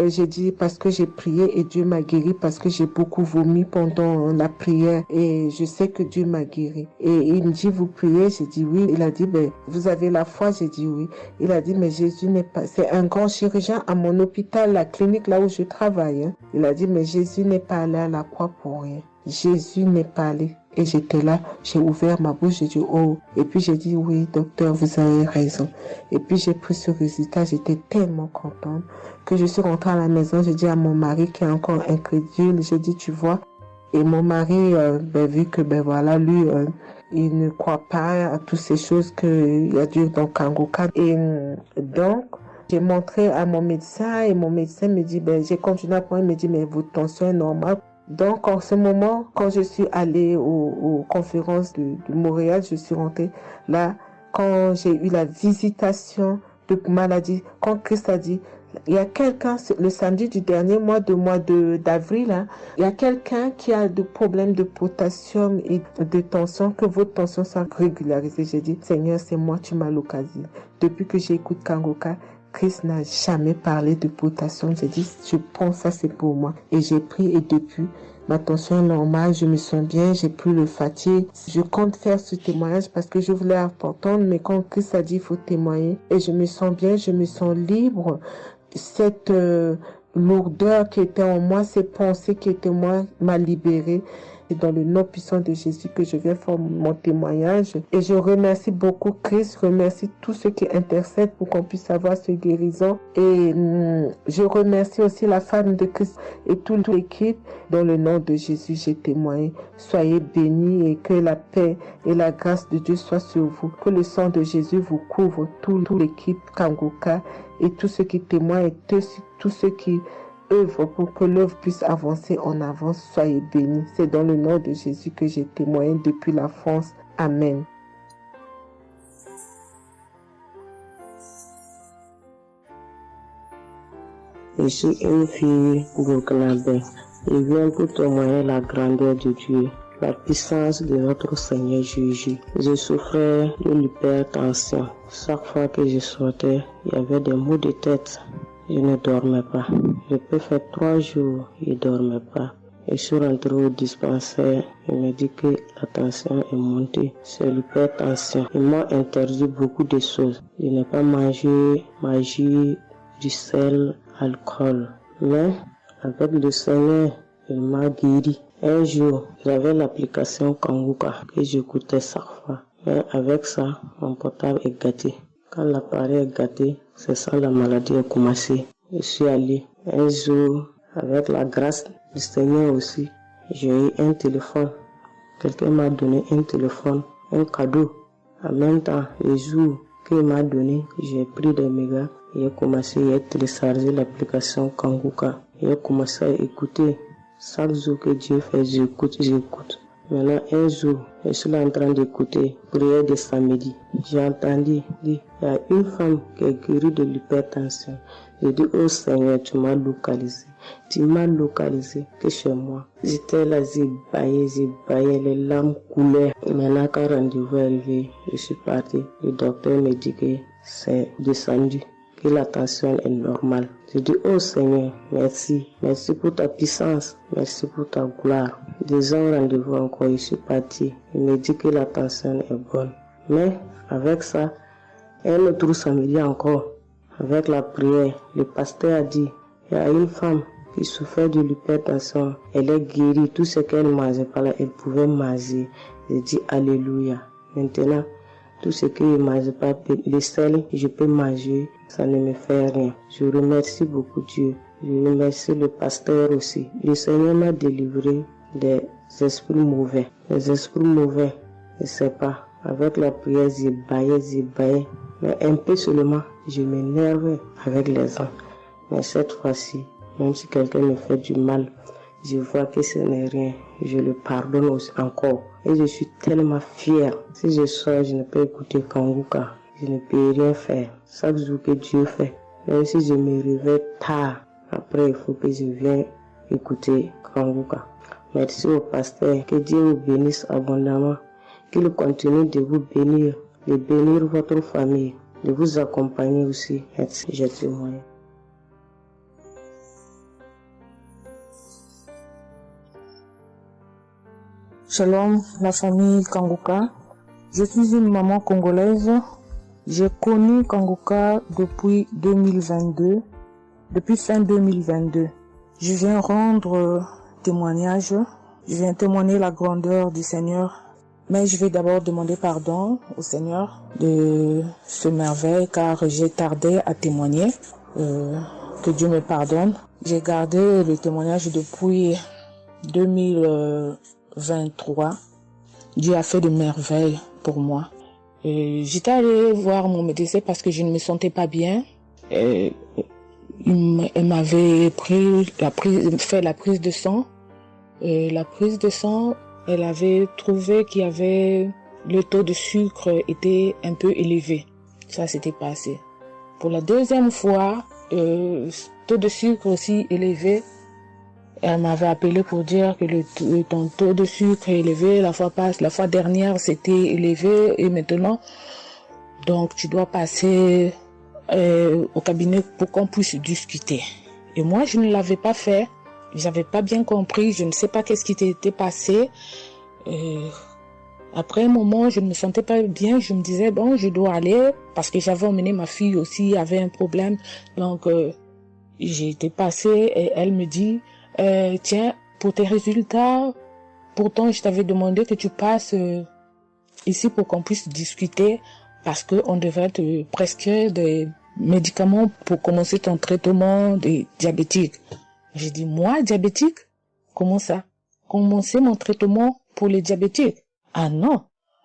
j'ai dit parce que j'ai prié et Dieu m'a guéri, parce que j'ai beaucoup vomi pendant la prière et je sais que Dieu m'a guéri. Et il me dit, vous priez? J'ai dit oui. Il a dit, vous avez la foi? J'ai dit oui. Il a dit, mais Jésus n'est pas, c'est un grand chirurgien à mon hôpital, la clinique là où je travaille. Hein. Il a dit, mais Jésus n'est pas allé à la croix pour rien. Jésus n'est pas allé. Et j'étais là, j'ai ouvert ma bouche, j'ai dit oh. Et puis j'ai dit oui, docteur, vous avez raison. Et puis j'ai pris ce résultat, j'étais tellement contente que je suis rentrée à la maison, j'ai dit à mon mari qui est encore incrédule, j'ai dit tu vois. Et mon mari, vu que voilà, lui, il ne croit pas à toutes ces choses qu'il y a Dieu dans Kangoka. Et donc, j'ai montré à mon médecin et mon médecin me dit, j'ai continué à prendre, il me dit, mais votre tension est normale. Donc, en ce moment, quand je suis allée aux conférences de Montréal, je suis rentrée là, quand j'ai eu la visitation de maladie, quand Christ a dit, il y a quelqu'un, le samedi du dernier mois d'avril, hein, il y a quelqu'un qui a des problèmes de potassium et de tension, que votre tension soit régularisée. J'ai dit, Seigneur, c'est moi, tu m'as l'occasion. Depuis que j'écoute Kangoka, Christ n'a jamais parlé de potassium. J'ai dit, je pense ça c'est pour moi. Et j'ai pris et depuis, ma tension est normale, je me sens bien, j'ai plus le fatigue. Je compte faire ce témoignage parce que je voulais apporter, mais quand Christ a dit, il faut témoigner. Et je me sens bien, je me sens libre. Cette lourdeur qui était en moi, ces pensées qui étaient en moi, m'a libérée. C'est dans le nom puissant de Jésus que je viens faire mon témoignage. Et je remercie beaucoup Christ, je remercie tous ceux qui intercèdent pour qu'on puisse avoir ce guérison. Et je remercie aussi la femme de Christ et toute l'équipe. Dans le nom de Jésus, j'ai témoigné. Soyez bénis et que la paix et la grâce de Dieu soient sur vous. Que le sang de Jésus vous couvre, toute l'équipe Kangoka et tous ceux qui témoignent et tous ceux qui œuvrent pour que l'œuvre puisse avancer en avant. Soyez bénis. C'est dans le nom de Jésus que j'ai témoigné depuis la France. Amen. Je suis une fille burkinabé. Je viens pour témoigner la grandeur de Dieu, la puissance de notre Seigneur Jésus. Je souffrais de l'hypertension. Chaque fois que je sortais, il y avait des maux de tête. Je ne dormais pas. Je peux faire 3 jours, je ne dormais pas. Et je suis rentré au dispensaire. Il m'a dit que la tension est montée. C'est l'hypertension. Ils m'ont interdit beaucoup de choses. Je n'ai pas mangé, du sel, alcool. Mais avec le Seigneur, il m'a guéri. Un jour, j'avais l'application Kangoka que j'écoutais chaque fois. Mais avec ça, mon portable est gâté. Quand l'appareil est gâté, c'est ça la maladie a commencé. Je suis allé un jour, avec la grâce du Seigneur aussi, j'ai eu un téléphone. Quelqu'un m'a donné un téléphone, un cadeau. En même temps, le jour qu'il m'a donné, j'ai pris des mégas. J'ai commencé à télécharger l'application Kangoka. J'ai commencé à écouter. Chaque jour que Dieu fait, j'écoute. Maintenant, un jour, je suis en train d'écouter prière de samedi. J'ai entendu dire, il y a une femme qui est guérie de l'hypertension. J'ai dit, oh Seigneur, tu m'as localisé. Tu m'as localisé que chez moi. J'étais là, j'ai baillé, les larmes coulaient. Maintenant, quand le rendez-vous est arrivé, je suis parti. Le docteur me dit que c'est descendu, que la tension est normale. Je dis, oh Seigneur, merci. Merci pour ta puissance. Merci pour ta gloire. 2 ans rendez-vous encore, je suis parti. Il me dit que la tension est bonne. Mais avec ça, un autre samedi encore, avec la prière, le pasteur a dit, il y a une femme qui souffrait de l'hypertension. Elle est guérie. Tout ce qu'elle ne mangeait pas là, elle pouvait manger. J'ai dit, alléluia. Maintenant, tout ce que je ne mange pas, le sel, je peux manger, ça ne me fait rien. Je remercie beaucoup Dieu. Je remercie le pasteur aussi. Le Seigneur m'a délivré des esprits mauvais. Les esprits mauvais, je ne sais pas. Avec la prière, j'ai baillé. Mais un peu seulement, je m'énerve avec les gens. Mais cette fois-ci, même si quelqu'un me fait du mal, je vois que ce n'est rien. Je le pardonne aussi encore. Et je suis tellement fière. Si je sors, je ne peux écouter Kangoka. Je ne peux rien faire. Chaque jour que Dieu fait. Même si je me réveille tard, après il faut que je vienne écouter Kangoka. Merci au pasteur. Que Dieu vous bénisse abondamment. Qu'il continue de vous bénir, de bénir votre famille, de vous accompagner aussi. Merci, je témoigne. Shalom, la famille Kangoka. Je suis une maman congolaise. J'ai connu Kangoka depuis 2022, depuis fin 2022. Je viens rendre témoignage. Je viens témoigner la grandeur du Seigneur. Mais je vais d'abord demander pardon au Seigneur de ce merveille car j'ai tardé à témoigner. Que Dieu me pardonne. J'ai gardé le témoignage depuis 2023. Dieu a fait de merveilles pour moi. J'étais allée voir mon médecin parce que je ne me sentais pas bien. Elle m'avait fait la prise de sang. La prise de sang, elle avait trouvé qu'il y avait le taux de sucre était un peu élevé. Ça s'était passé. Pour la deuxième fois, taux de sucre aussi élevé. Elle m'avait appelé pour dire que ton taux de sucre est élevé. La fois dernière, c'était élevé et maintenant, donc tu dois passer au cabinet pour qu'on puisse discuter. Et moi, je ne l'avais pas fait. J'avais pas bien compris. Je ne sais pas qu'est-ce qui était passé. Après un moment, je ne me sentais pas bien. Je me disais, bon, je dois aller parce que j'avais emmené ma fille aussi, avait un problème. Donc, j'ai été passée et elle me dit, tiens, pour tes résultats, pourtant je t'avais demandé que tu passes ici pour qu'on puisse discuter parce qu'on devrait te prescrire des médicaments pour commencer ton traitement de diabétique. J'ai dit, moi, diabétique? Comment ça? Commencer mon traitement pour les diabétiques? Ah non.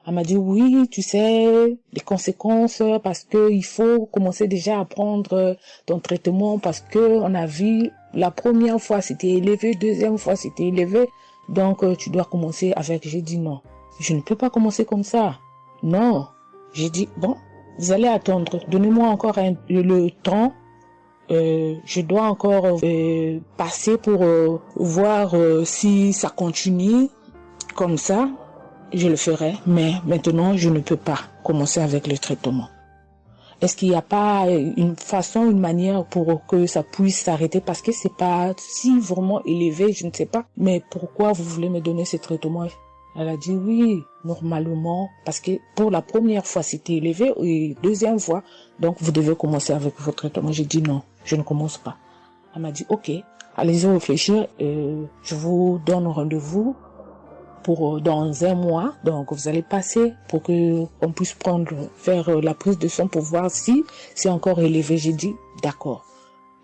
Elle m'a dit, oui, tu sais, les conséquences, parce que il faut commencer déjà à prendre ton traitement parce que on a vu la première fois c'était élevé, deuxième fois c'était élevé, donc tu dois commencer avec. J'ai dit non, je ne peux pas commencer comme ça. Non. J'ai dit, bon, vous allez attendre, donnez-moi encore le temps. Je dois encore passer pour voir si ça continue comme ça. Je le ferai, mais maintenant je ne peux pas commencer avec le traitement. Est-ce qu'il n'y a pas une façon, une manière pour que ça puisse s'arrêter parce que c'est pas si vraiment élevé, je ne sais pas. Mais pourquoi vous voulez me donner ce traitement? Elle a dit oui, normalement, parce que pour la première fois c'était élevé et deuxième fois, donc vous devez commencer avec votre traitement. J'ai dit non, je ne commence pas. Elle m'a dit ok, allez-y réfléchir, je vous donne rendez-vous pour dans un mois, donc vous allez passer pour que on puisse faire la prise de sang pour voir si c'est encore élevé. J'ai dit d'accord.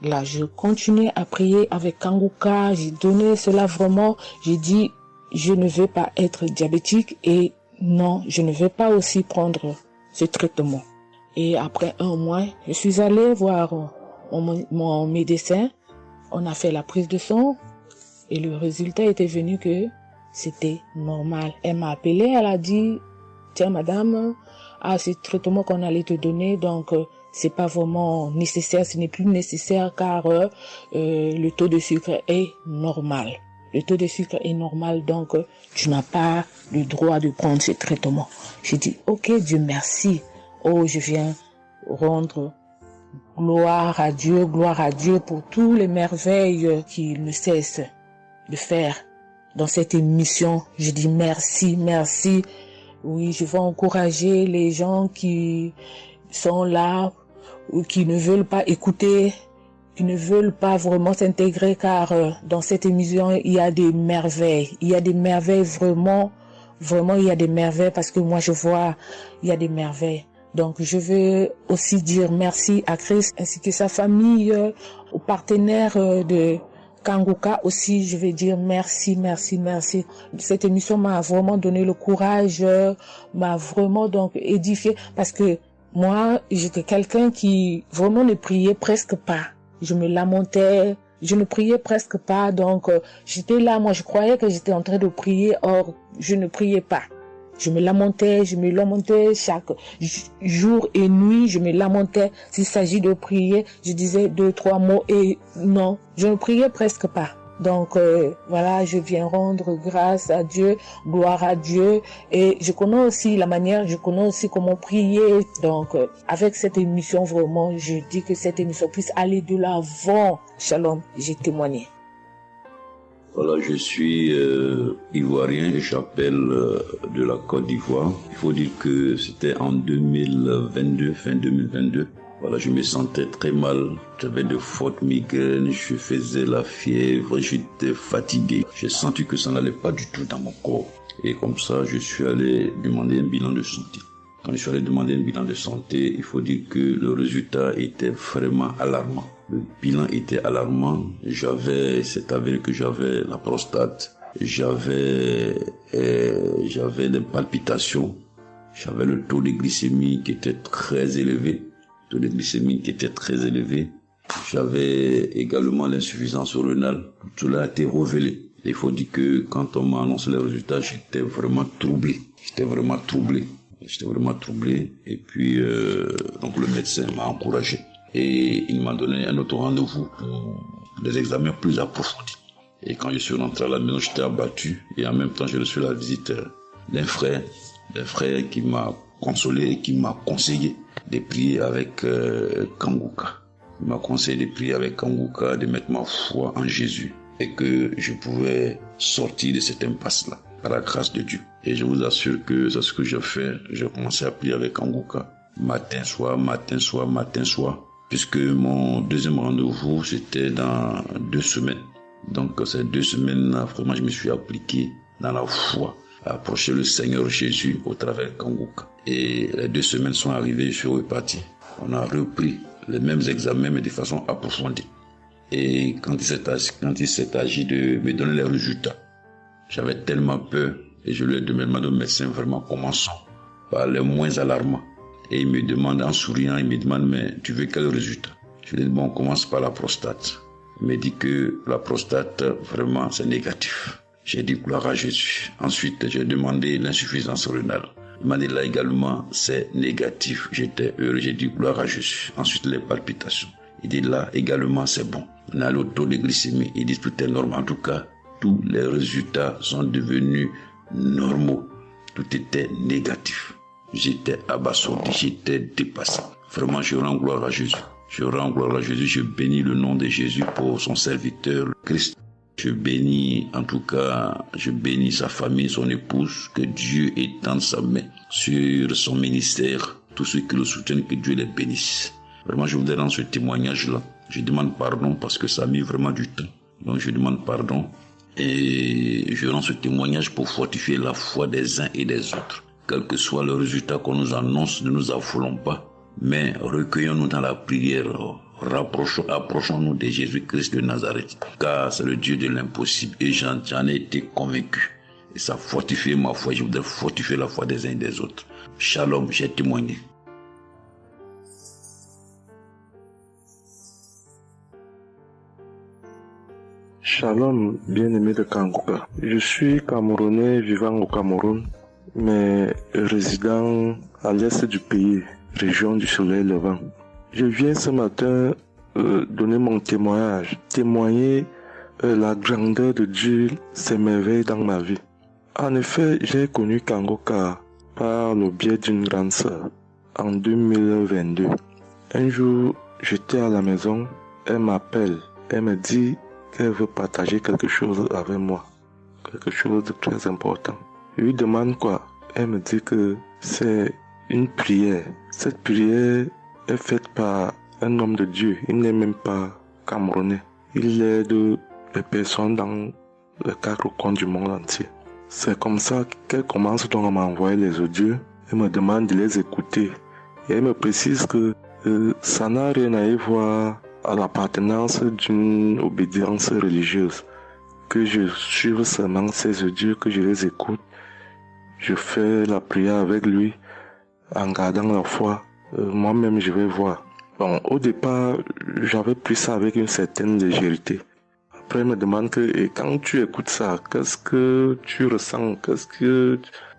Là, je continuais à prier avec Kanguka, j'ai donné cela vraiment, j'ai dit je ne veux pas être diabétique et non, je ne veux pas aussi prendre ce traitement. Et après un mois, je suis allée voir mon médecin, on a fait la prise de sang et le résultat était venu que c'était normal. Elle m'a appelé, elle a dit, tiens madame, ce traitement qu'on allait te donner, donc c'est pas vraiment nécessaire, ce n'est plus nécessaire car le taux de sucre est normal. Le taux de sucre est normal, donc tu n'as pas le droit de prendre ce traitement. J'ai dit, ok, Dieu merci. Oh, je viens rendre gloire à Dieu pour toutes les merveilles qu'il ne cesse de faire. Dans cette émission, je dis merci, merci. Oui, je vais encourager les gens qui sont là ou qui ne veulent pas écouter, qui ne veulent pas vraiment s'intégrer car dans cette émission, il y a des merveilles. Il y a des merveilles vraiment, vraiment il y a des merveilles parce que moi je vois, il y a des merveilles. Donc je veux aussi dire merci à Christ ainsi que sa famille, aux partenaires de Kanguka aussi, je vais dire merci, merci, merci. Cette émission m'a vraiment donné le courage, m'a vraiment donc édifié parce que moi, j'étais quelqu'un qui vraiment ne priait presque pas. Je me lamentais, je ne priais presque pas, donc j'étais là, moi je croyais que j'étais en train de prier, or je ne priais pas. Je me lamentais chaque jour et nuit, je me lamentais. S'il s'agit de prier, je disais 2-3 mots et non, je ne priais presque pas. Donc voilà, je viens rendre grâce à Dieu, gloire à Dieu et je connais aussi la manière, je connais aussi comment prier. Donc avec cette émission vraiment, je dis que cette émission puisse aller de l'avant. Shalom, j'ai témoigné. Voilà, je suis ivoirien et j'appelle de la Côte d'Ivoire. Il faut dire que c'était en 2022, fin 2022. Voilà, je me sentais très mal. J'avais de fortes migraines, je faisais la fièvre, j'étais fatigué. J'ai senti que ça n'allait pas du tout dans mon corps. Et comme ça, je suis allé demander un bilan de santé. Quand je suis allé demander un bilan de santé, il faut dire que le résultat était vraiment alarmant. Le bilan était alarmant. C'est avéré que j'avais la prostate, j'avais des palpitations, j'avais le taux de glycémie qui était très élevé. J'avais également l'insuffisance rénale. Tout cela a été révélé. Il faut dire que quand on m'a annoncé les résultats, j'étais vraiment troublé. Et puis, donc le médecin m'a encouragé. Et il m'a donné un autre rendez-vous pour des examens plus approfondis. Et quand je suis rentré à la maison, j'étais abattu. Et en même temps, j'ai reçu la visite d'un frère qui m'a consolé et qui m'a conseillé de prier avec Kanguka. Il m'a conseillé de prier avec Kanguka, de mettre ma foi en Jésus et que je pouvais sortir de cette impasse-là par la grâce de Dieu. Et je vous assure que c'est ce que j'ai fait. J'ai commencé à prier avec Kanguka matin, soir, puisque mon deuxième rendez-vous, c'était dans 2 semaines. Donc ces 2 semaines-là, vraiment, je me suis appliqué dans la foi à approcher le Seigneur Jésus au travers de Kanguka. Et les 2 semaines sont arrivées, je suis reparti. On a repris les mêmes examens, mais de façon approfondie. Et quand il s'est agi de me donner les résultats, j'avais tellement peur et je lui ai demandé au médecin, vraiment, commençons par les moins alarmants. Et il me demande en souriant, mais tu veux quel résultat? Je lui ai dit, bon, on commence par la prostate. Il me dit que la prostate, vraiment, c'est négatif. J'ai dit gloire à Jésus. Ensuite, j'ai demandé l'insuffisance rénale. Il m'a dit là également, c'est négatif. J'étais heureux, j'ai dit gloire à Jésus. Ensuite, les palpitations. Il dit là également, c'est bon. On a le taux de glycémie. Il dit tout est normal. En tout cas, tous les résultats sont devenus normaux. Tout était négatif. J'étais abasourdi, j'étais dépassé. Vraiment, je rends gloire à Jésus. Je bénis le nom de Jésus pour son serviteur, Christ. Je bénis sa famille, son épouse, que Dieu étende sa main sur son ministère. Tous ceux qui le soutiennent, que Dieu les bénisse. Vraiment, je voudrais dans ce témoignage-là, je demande pardon parce que ça a mis vraiment du temps. Donc, je demande pardon et je rends ce témoignage pour fortifier la foi des uns et des autres. Quel que soit le résultat qu'on nous annonce, ne nous affolons pas, mais recueillons-nous dans la prière. Approchons-nous de Jésus-Christ de Nazareth, car c'est le Dieu de l'impossible et j'en ai été convaincu. Et ça fortifie ma foi, je voudrais fortifier la foi des uns et des autres. Shalom, j'ai témoigné. Shalom, bien-aimé de Kanguka. Je suis Camerounais vivant au Cameroun, mais résident à l'est du pays, région du soleil levant. Je viens ce matin donner mon témoignage, témoigner la grandeur de Dieu, ses merveilles dans ma vie. En effet, j'ai connu Kanguka par le biais d'une grande sœur en 2022. Un jour, j'étais à la maison, elle m'appelle, elle me dit qu'elle veut partager quelque chose avec moi, quelque chose de très important. Je lui demande quoi? Elle me dit que c'est une prière. Cette prière est faite par un homme de Dieu. Il n'est même pas camerounais. Il aide les personnes dans les 4 coins du monde entier. C'est comme ça qu'elle commence donc à m'envoyer les audios. Elle me demande de les écouter. Et elle me précise que ça n'a rien à y voir à l'appartenance d'une obédience religieuse. Que je suive seulement ces audios, que je les écoute. Je fais la prière avec lui en gardant la foi. Moi-même, je vais voir. Bon, au départ, j'avais pris ça avec une certaine légèreté. Après, il me demande et quand tu écoutes ça, qu'est-ce que tu ressens? Qu'est-ce que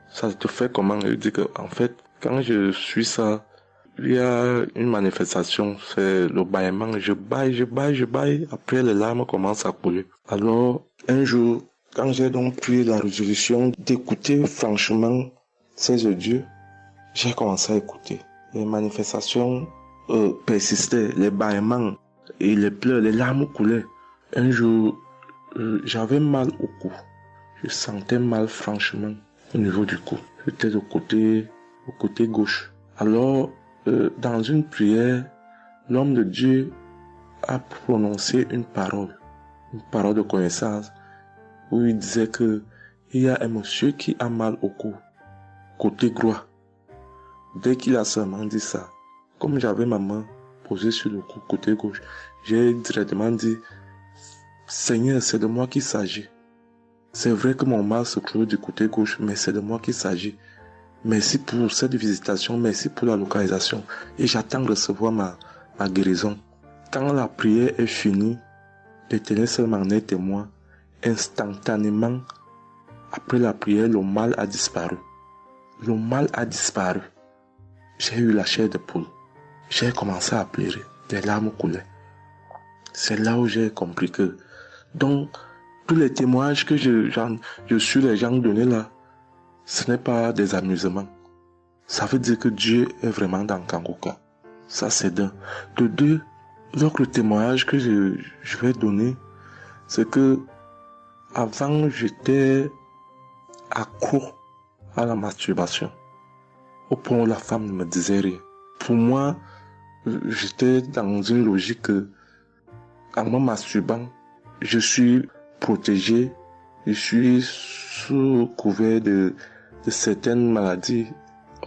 ça te fait comment? Je dis que, en fait, quand je suis ça, il y a une manifestation, c'est le bâillement. Je baille. Après, les larmes commencent à couler. Alors, un jour, quand j'ai donc pris la résolution d'écouter franchement ces audios, j'ai commencé à écouter. Les manifestations persistaient, les bâillements et les pleurs, les larmes coulaient. Un jour, j'avais mal au cou. Je sentais mal franchement au niveau du cou. J'étais au côté gauche. Alors, dans une prière, l'homme de Dieu a prononcé une parole de connaissance, où il disait que il y a un monsieur qui a mal au cou, côté droit. Dès qu'il a seulement dit ça, comme j'avais ma main posée sur le cou, côté gauche, j'ai directement dit, Seigneur, c'est de moi qu'il s'agit. C'est vrai que mon mal se trouve du côté gauche, mais c'est de moi qu'il s'agit. Merci pour cette visitation, merci pour la localisation. Et j'attends de recevoir ma guérison. Quand la prière est finie, l'Éternel seul m'en est témoin. instantanément, après la prière, le mal a disparu. Le mal a disparu. J'ai eu la chair de poule. J'ai commencé à pleurer. Des larmes coulaient. C'est là où j'ai compris que, donc, tous les témoignages que je suis les gens donnés là, ce n'est pas des amusements. Ça veut dire que Dieu est vraiment dans Kangoka. Ça, c'est d'un. De deux, l'autre témoignage que je vais donner, c'est que avant, j'étais accro à la masturbation. Au point où la femme ne me disait rien. Pour moi, j'étais dans une logique que, en me masturbant, je suis protégé, je suis sous couvert de certaines maladies.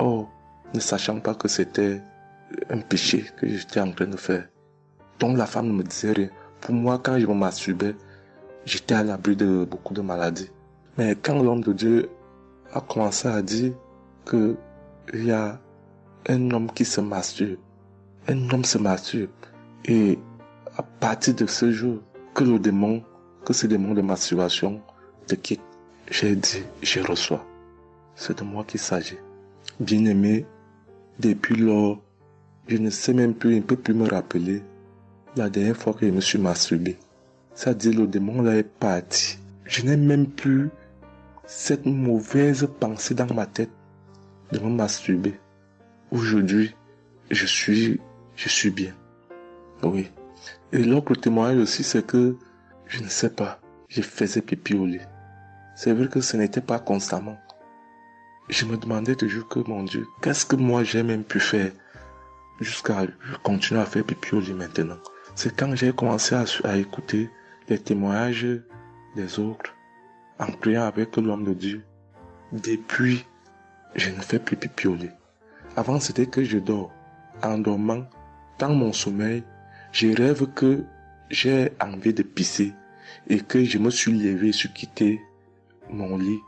Oh, ne sachant pas que c'était un péché que j'étais en train de faire. Donc la femme ne me disait rien. Pour moi, quand je me masturbais, j'étais à l'abri de beaucoup de maladies. Mais quand l'homme de Dieu a commencé à dire que il y a un homme qui se masturbe, un homme se masturbe, et à partir de ce jour, que ce démon de masturbation te quitte, j'ai dit, je reçois. C'est de moi qu'il s'agit. Bien-aimé, depuis lors, je ne sais même plus, je ne peux plus me rappeler la dernière fois que je me suis masturbé. C'est-à-dire, le démon là est parti. Je n'ai même plus cette mauvaise pensée dans ma tête de me masturber. Aujourd'hui, je suis bien. Oui. Et l'autre témoignage aussi, c'est que, je ne sais pas, je faisais pipi au lit. C'est vrai que ce n'était pas constamment. Je me demandais toujours que, mon Dieu, qu'est-ce que moi j'ai même pu faire jusqu'à continuer à faire pipi au lit maintenant. C'est quand j'ai commencé à écouter les témoignages des autres, en priant avec l'homme de Dieu. Depuis, je ne fais plus pipi au lit. Avant, c'était que je dors. En dormant, dans mon sommeil, je rêve que j'ai envie de pisser et que je me suis levé, je suis quitté mon lit.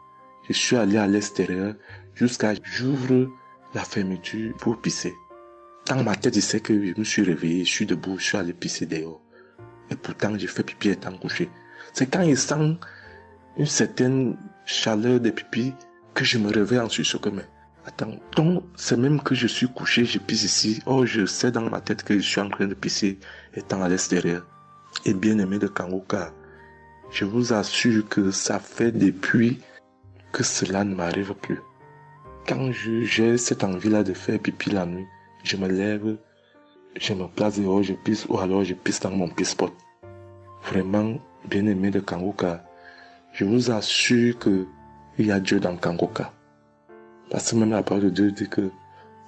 Je suis allé à l'extérieur jusqu'à j'ouvre la fermeture pour pisser. Dans ma tête, je sais que je me suis réveillé, je suis debout, je suis allé pisser dehors. Et pourtant, j'ai fait pipi étant couché. C'est quand je sens une certaine chaleur de pipi que je me réveille en sursaut. Mais attends, donc c'est même que je suis couché, je pisse ici. Oh, je sais dans ma tête que je suis en train de pisser étant à l'extérieur. Et bien aimé de Kangoka, je vous assure que ça fait depuis que cela ne m'arrive plus. Quand j'ai cette envie-là de faire pipi la nuit, je me lève, je me place dehors, je pisse, ou alors je pisse dans mon pisse-pot. Vraiment, bien aimé de Kangoka, je vous assure que il y a Dieu dans Kangoka. Parce que même la parole de Dieu dit que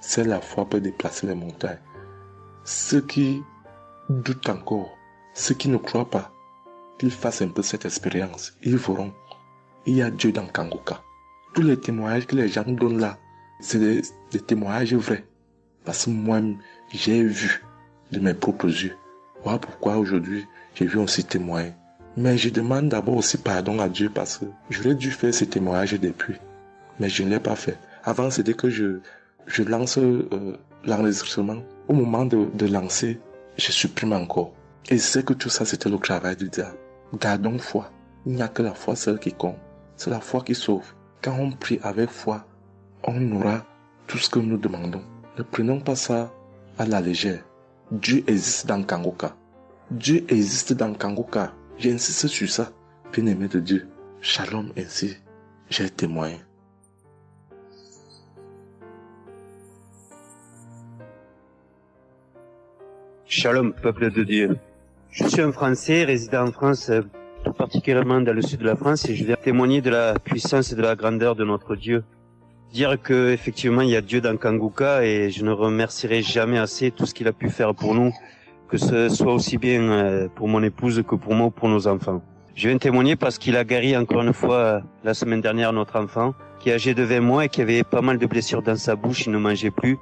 c'est la foi peut déplacer les montagnes. Ceux qui doutent encore, ceux qui ne croient pas, qu'ils fassent un peu cette expérience, ils verront. Il y a Dieu dans Kangoka. Tous les témoignages que les gens donnent là, c'est des témoignages vrais. Parce que moi, j'ai vu de mes propres yeux. Voilà pourquoi aujourd'hui, j'ai vu aussi témoigner. Mais je demande d'abord aussi pardon à Dieu parce que j'aurais dû faire ces témoignages depuis. Mais je ne l'ai pas fait. Avant, c'était que je lance l'enregistrement. Au moment de lancer, je supprime encore. Et je sais que tout ça, c'était le travail du diable. Gardons foi. Il n'y a que la foi seule qui compte. C'est la foi qui sauve. Quand on prie avec foi, on aura tout ce que nous demandons. Ne prenons pas ça à la légère. Dieu existe dans Kangoka. Dieu existe dans Kangoka. J'insiste sur ça. Bien-aimé de Dieu. Shalom ainsi. J'ai témoigné. Shalom, peuple de Dieu. Je suis un Français résidant en France, tout particulièrement dans le sud de la France, et je viens témoigner de la puissance et de la grandeur de notre Dieu. Dire que effectivement il y a Dieu dans Kangoka, et je ne remercierai jamais assez tout ce qu'il a pu faire pour nous, que ce soit aussi bien pour mon épouse que pour moi ou pour nos enfants. Je viens témoigner parce qu'il a guéri encore une fois la semaine dernière notre enfant, qui est âgé de 20 mois et qui avait pas mal de blessures dans sa bouche, il ne mangeait plus.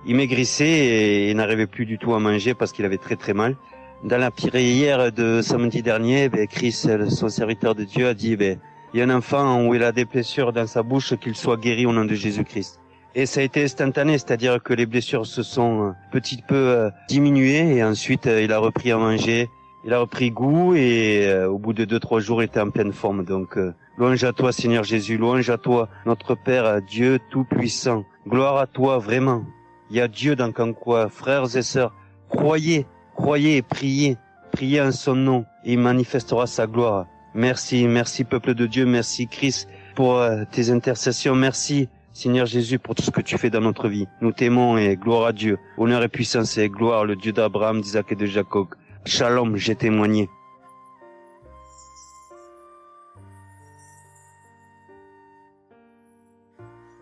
Il maigrissait et n'arrivait plus du tout à manger parce qu'il avait très très mal. Dans la prière de samedi dernier, Chris, son serviteur de Dieu, a dit, il y a un enfant où il a des blessures dans sa bouche, qu'il soit guéri au nom de Jésus-Christ. Et ça a été instantané, c'est-à-dire que les blessures se sont petit peu diminuées et ensuite il a repris à manger il a repris goût et au bout de 2-3 jours, il était en pleine forme. Donc, louange à toi, Seigneur Jésus, louange à toi, notre Père, Dieu Tout-Puissant. Gloire à toi, vraiment. Il y a Dieu dans Kangoka, frères et sœurs. Croyez et priez en son nom et il manifestera sa gloire. Merci peuple de Dieu, merci Christ pour tes intercessions, merci Seigneur Jésus pour tout ce que tu fais dans notre vie. Nous t'aimons et gloire à Dieu, honneur et puissance et gloire, le Dieu d'Abraham, d'Isaac et de Jacob. Shalom, j'ai témoigné.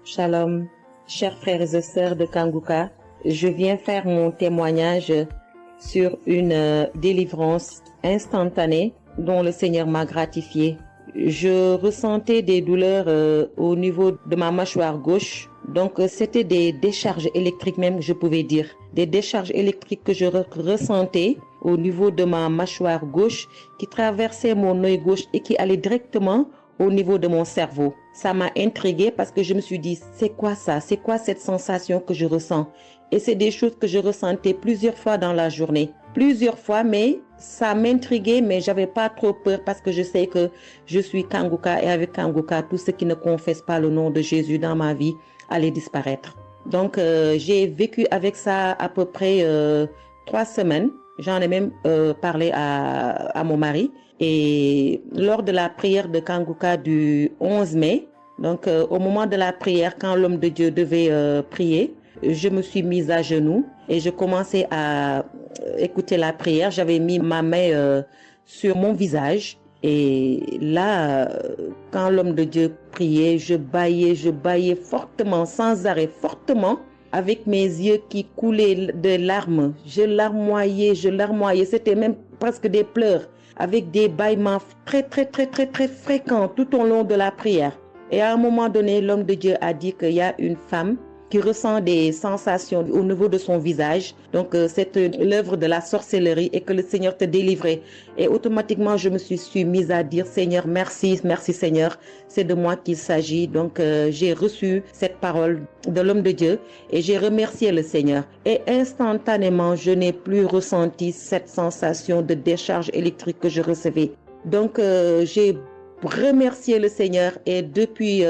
Shalom, chers frères et sœurs de Kangoka, je viens faire mon témoignage sur une délivrance instantanée dont le Seigneur m'a gratifié. Je ressentais des douleurs au niveau de ma mâchoire gauche. Donc c'était des décharges électriques même, je pouvais dire. Des décharges électriques que je ressentais au niveau de ma mâchoire gauche qui traversaient mon œil gauche et qui allaient directement au niveau de mon cerveau. Ça m'a intriguée parce que je me suis dit, c'est quoi ça? C'est quoi cette sensation que je ressens? Et c'est des choses que je ressentais plusieurs fois dans la journée. Plusieurs fois, mais ça m'intriguait, mais j'avais pas trop peur parce que je sais que je suis Kangoka et avec Kangoka, tout ce qui ne confesse pas le nom de Jésus dans ma vie allait disparaître. Donc, j'ai vécu avec ça à peu près 3 semaines. J'en ai même parlé à mon mari. Et lors de la prière de Kangoka du 11 mai, donc au moment de la prière, quand l'homme de Dieu devait prier, je me suis mise à genoux et je commençais à écouter la prière. J'avais mis ma main sur mon visage et là, quand l'homme de Dieu priait, je bâillais fortement, sans arrêt, fortement, avec mes yeux qui coulaient de larmes. Je larmoyais, c'était même presque des pleurs, avec des bâillements très fréquents tout au long de la prière. Et à un moment donné, l'homme de Dieu a dit qu'il y a une femme qui ressent des sensations au niveau de son visage. Donc, c'est l'œuvre de la sorcellerie et que le Seigneur te délivrait. Et automatiquement, je me suis mise à dire, Seigneur, merci Seigneur, c'est de moi qu'il s'agit. Donc, j'ai reçu cette parole de l'homme de Dieu et j'ai remercié le Seigneur. Et instantanément, je n'ai plus ressenti cette sensation de décharge électrique que je recevais. Donc, j'ai remercié le Seigneur et depuis...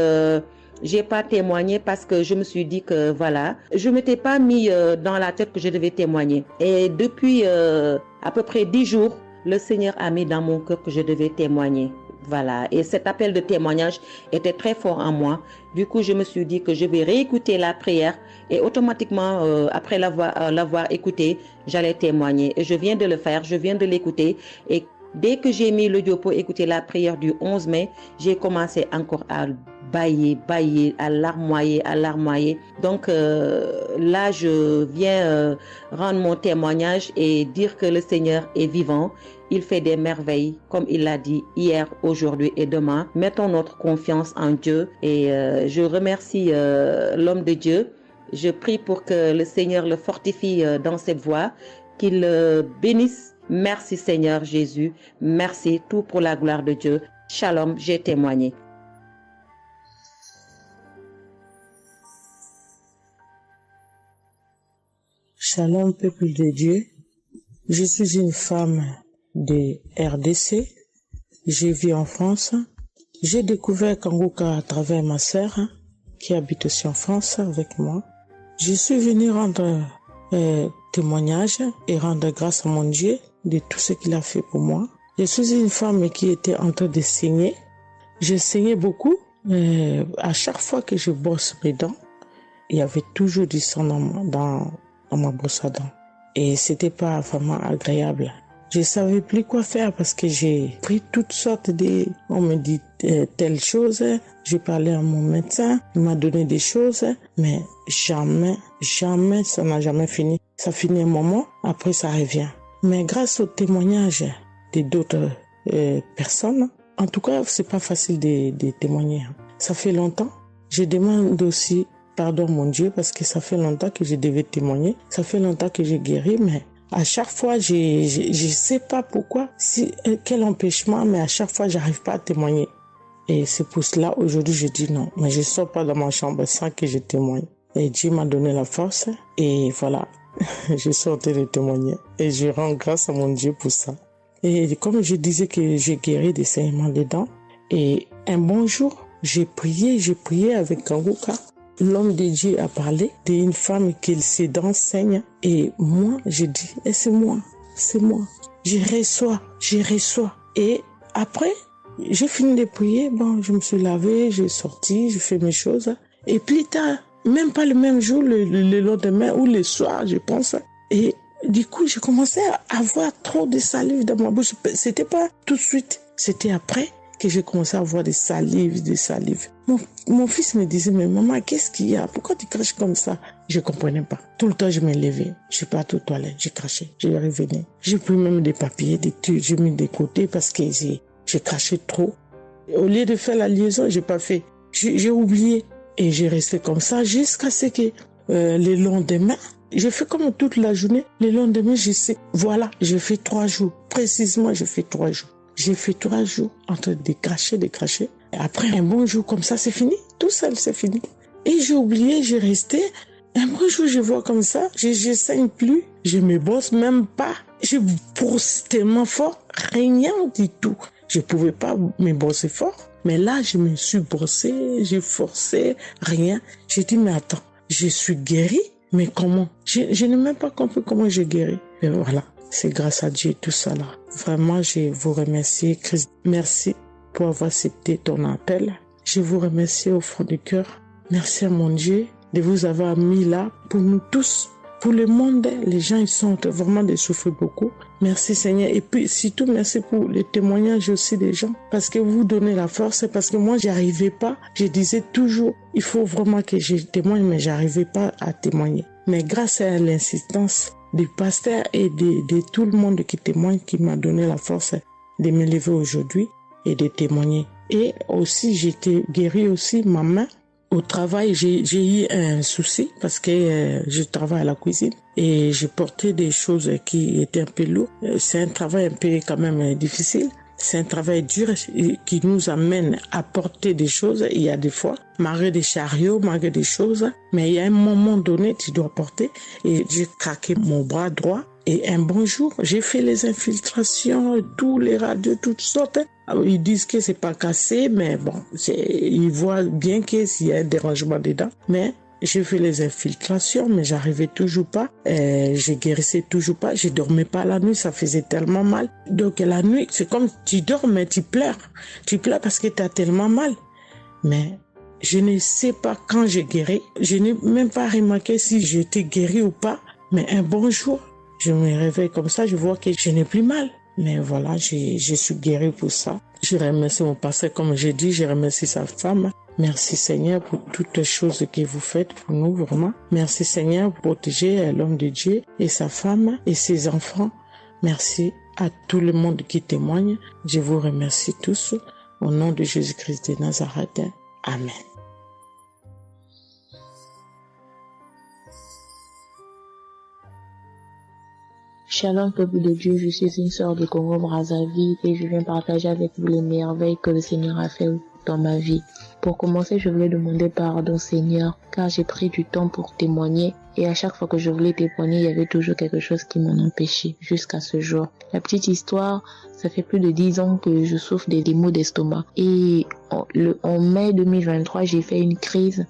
j'ai pas témoigné parce que je me suis dit que voilà, je m'étais pas mis dans la tête que je devais témoigner. Et depuis à peu près 10 jours, le Seigneur a mis dans mon cœur que je devais témoigner. Voilà. Et cet appel de témoignage était très fort en moi. Du coup, je me suis dit que je vais réécouter la prière et automatiquement, après l'avoir écouté, j'allais témoigner. Et je viens de le faire, je viens de l'écouter. Et dès que j'ai mis l'audio pour écouter la prière du 11 mai, j'ai commencé encore à bâiller, à larmoyer. Donc là, je viens rendre mon témoignage et dire que le Seigneur est vivant. Il fait des merveilles, comme il l'a dit hier, aujourd'hui et demain. Mettons notre confiance en Dieu et je remercie l'homme de Dieu. Je prie pour que le Seigneur le fortifie dans cette voie, qu'il le bénisse. Merci Seigneur Jésus, merci tout pour la gloire de Dieu. Shalom, j'ai témoigné. Shalom peuple de Dieu, je suis une femme de RDC, je vis en France. J'ai découvert Kangoka à travers ma sœur qui habite aussi en France avec moi. Je suis venue rendre témoignage et rendre grâce à mon Dieu de tout ce qu'il a fait pour moi. Je suis une femme qui était en train de saigner. Je saignais beaucoup. À chaque fois que je brosse mes dents, il y avait toujours du sang dans ma brosse à dents. Et c'était pas vraiment agréable. Je savais plus quoi faire parce que j'ai pris toutes sortes de... On me dit telle chose. J'ai parlé à mon médecin. Il m'a donné des choses. Mais jamais, ça n'a jamais fini. Ça finit un moment. Après, ça revient. Mais grâce au témoignage de d'autres personnes, en tout cas, c'est pas facile de témoigner. Ça fait longtemps. Je demande aussi pardon, mon Dieu, parce que ça fait longtemps que je devais témoigner. Ça fait longtemps que j'ai guéri, mais à chaque fois, je sais pas pourquoi, quel empêchement, mais à chaque fois, j'arrive pas à témoigner. Et c'est pour cela, aujourd'hui, je dis non. Mais je sors pas dans ma chambre sans que je témoigne. Et Dieu m'a donné la force. Et voilà, je suis en train de témoigner. Et je rends grâce à mon Dieu pour ça. Et comme je disais que j'ai guéri des saignements des dents, et un bon jour, j'ai prié avec Kanguka. L'homme de Dieu a parlé d'une femme qui ses dents saignent. Et moi, j'ai dit, c'est moi. Je reçois. Et après, j'ai fini de prier. Bon, je me suis lavé, j'ai sorti, j'ai fait mes choses. Et plus tard, même pas le même jour, le lendemain ou le soir, je pense. Et du coup, j'ai commencé à avoir trop de salive dans ma bouche. C'était pas tout de suite, c'était après que j'ai commencé à avoir des salives. Mon fils me disait, mais maman, qu'est-ce qu'il y a? Pourquoi tu craches comme ça? Je comprenais pas. Tout le temps, je me levais. Je suis partie aux toilettes, j'ai craché, je revenais. J'ai pris même des papiers, des trucs, j'ai mis de côté parce que j'ai craché trop. Au lieu de faire la liaison, j'ai pas fait. J'ai oublié. Et j'ai resté comme ça jusqu'à ce que le lendemain, j'ai fait comme toute la journée. Le lendemain, je sais, voilà, j'ai fait 3 jours. Précisément, j'ai fait 3 jours. J'ai fait 3 jours en train de cracher. Et après un bon jour comme ça, c'est fini. Tout seul, c'est fini. Et j'ai oublié, j'ai resté. Un bon jour, je vois comme ça, je saigne plus. Je me brosse même pas. Je brosse tellement fort, rien du tout. Je pouvais pas me brosser fort. Mais là, je me suis brossé, j'ai forcé, rien. J'ai dit, mais attends, je suis guérie, mais comment? Je n'ai même pas compris comment j'ai guéri. Et voilà, c'est grâce à Dieu tout ça là. Vraiment, je vous remercie, Christ. Merci pour avoir accepté ton appel. Je vous remercie au fond du cœur. Merci à mon Dieu de vous avoir mis là pour nous tous. Pour le monde, les gens, ils sont vraiment de souffrir beaucoup. Merci Seigneur. Et puis, surtout, merci pour les témoignages aussi des gens. Parce que vous donnez la force. Parce que moi, j'y arrivais pas. Je disais toujours, il faut vraiment que je témoigne, mais j'arrivais pas à témoigner. Mais grâce à l'insistance du pasteur et de tout le monde qui témoigne, qui m'a donné la force de me lever aujourd'hui et de témoigner. Et aussi, j'étais guérie aussi, ma main. Au travail, j'ai eu un souci parce que je travaille à la cuisine et j'ai porté des choses qui étaient un peu lourdes. C'est un travail un peu quand même difficile. C'est un travail dur qui nous amène à porter des choses. Il y a des fois, malgré des chariots, malgré des choses, mais il y a un moment donné, tu dois porter. Et j'ai craqué mon bras droit. Et un bon jour, j'ai fait les infiltrations, tous les radios, toutes sortes. Ils disent que c'est pas cassé, mais bon, ils voient bien qu'il y a un dérangement dedans. Mais j'ai fait les infiltrations, mais j'arrivais toujours pas. Je guérissais toujours pas. Je dormais pas la nuit, ça faisait tellement mal. Donc la nuit, c'est comme tu dors, mais tu pleures. Tu pleures parce que tu as tellement mal. Mais je ne sais pas quand j'ai guéri. Je n'ai même pas remarqué si j'étais guéri ou pas. Mais un bon jour, je me réveille comme ça, je vois que je n'ai plus mal. Mais voilà, je suis guérie pour ça. Je remercie mon pasteur, comme j'ai dit, je remercie sa femme. Merci Seigneur pour toutes les choses que vous faites pour nous, vraiment. Merci Seigneur pour protéger l'homme de Dieu et sa femme et ses enfants. Merci à tout le monde qui témoigne. Je vous remercie tous. Au nom de Jésus-Christ de Nazareth. Amen. Shalom peuple de Dieu, je suis une sœur de Congo-Brazzaville et je viens partager avec vous les merveilles que le Seigneur a fait dans ma vie. Pour commencer, je voulais demander pardon Seigneur, car j'ai pris du temps pour témoigner et à chaque fois que je voulais témoigner, il y avait toujours quelque chose qui m'en empêchait jusqu'à ce jour. La petite histoire, ça fait plus de 10 ans que je souffre des maux d'estomac et en mai 2023, j'ai fait une crise.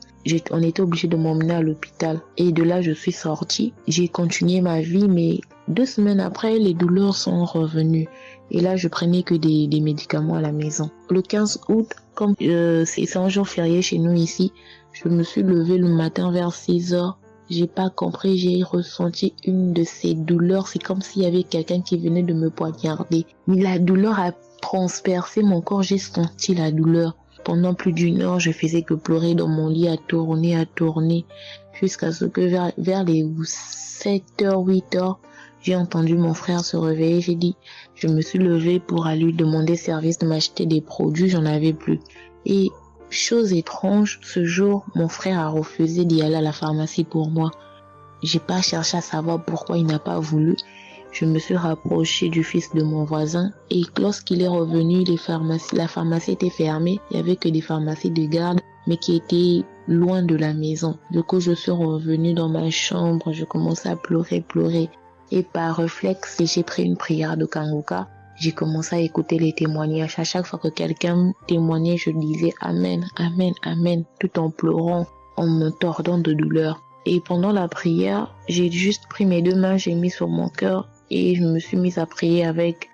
On était obligé de m'emmener à l'hôpital et de là, je suis sortie. J'ai continué ma vie, mais 2 semaines après, les douleurs sont revenues. Et là, je prenais que des médicaments à la maison. Le 15 août, comme c'est un jour férié chez nous ici, je me suis levée le matin vers 6 heures. J'ai pas compris, j'ai ressenti une de ces douleurs. C'est comme s'il y avait quelqu'un qui venait de me poignarder. Mais la douleur a transpercé mon corps, j'ai senti la douleur. Pendant plus d'1 heure, je faisais que pleurer dans mon lit, à tourner, jusqu'à ce que vers les 7h, 8h, j'ai entendu mon frère se réveiller. Je me suis levée pour aller lui demander service de m'acheter des produits, j'en avais plus. Et chose étrange, ce jour, mon frère a refusé d'y aller à la pharmacie pour moi. J'ai pas cherché à savoir pourquoi il n'a pas voulu. Je me suis rapprochée du fils de mon voisin et lorsqu'il est revenu, la pharmacie était fermée. Il y avait que des pharmacies de garde, mais qui étaient loin de la maison. Du coup, je suis revenue dans ma chambre, je commençais à pleurer. Et par réflexe, j'ai pris une prière de Kanguka. j'ai commencé à écouter les témoignages. À chaque fois que quelqu'un témoignait, je disais Amen, Amen, Amen, tout en pleurant, en me tordant de douleur. Et pendant la prière, j'ai juste pris mes 2 mains, j'ai mis sur mon cœur et je me suis mise à prier avec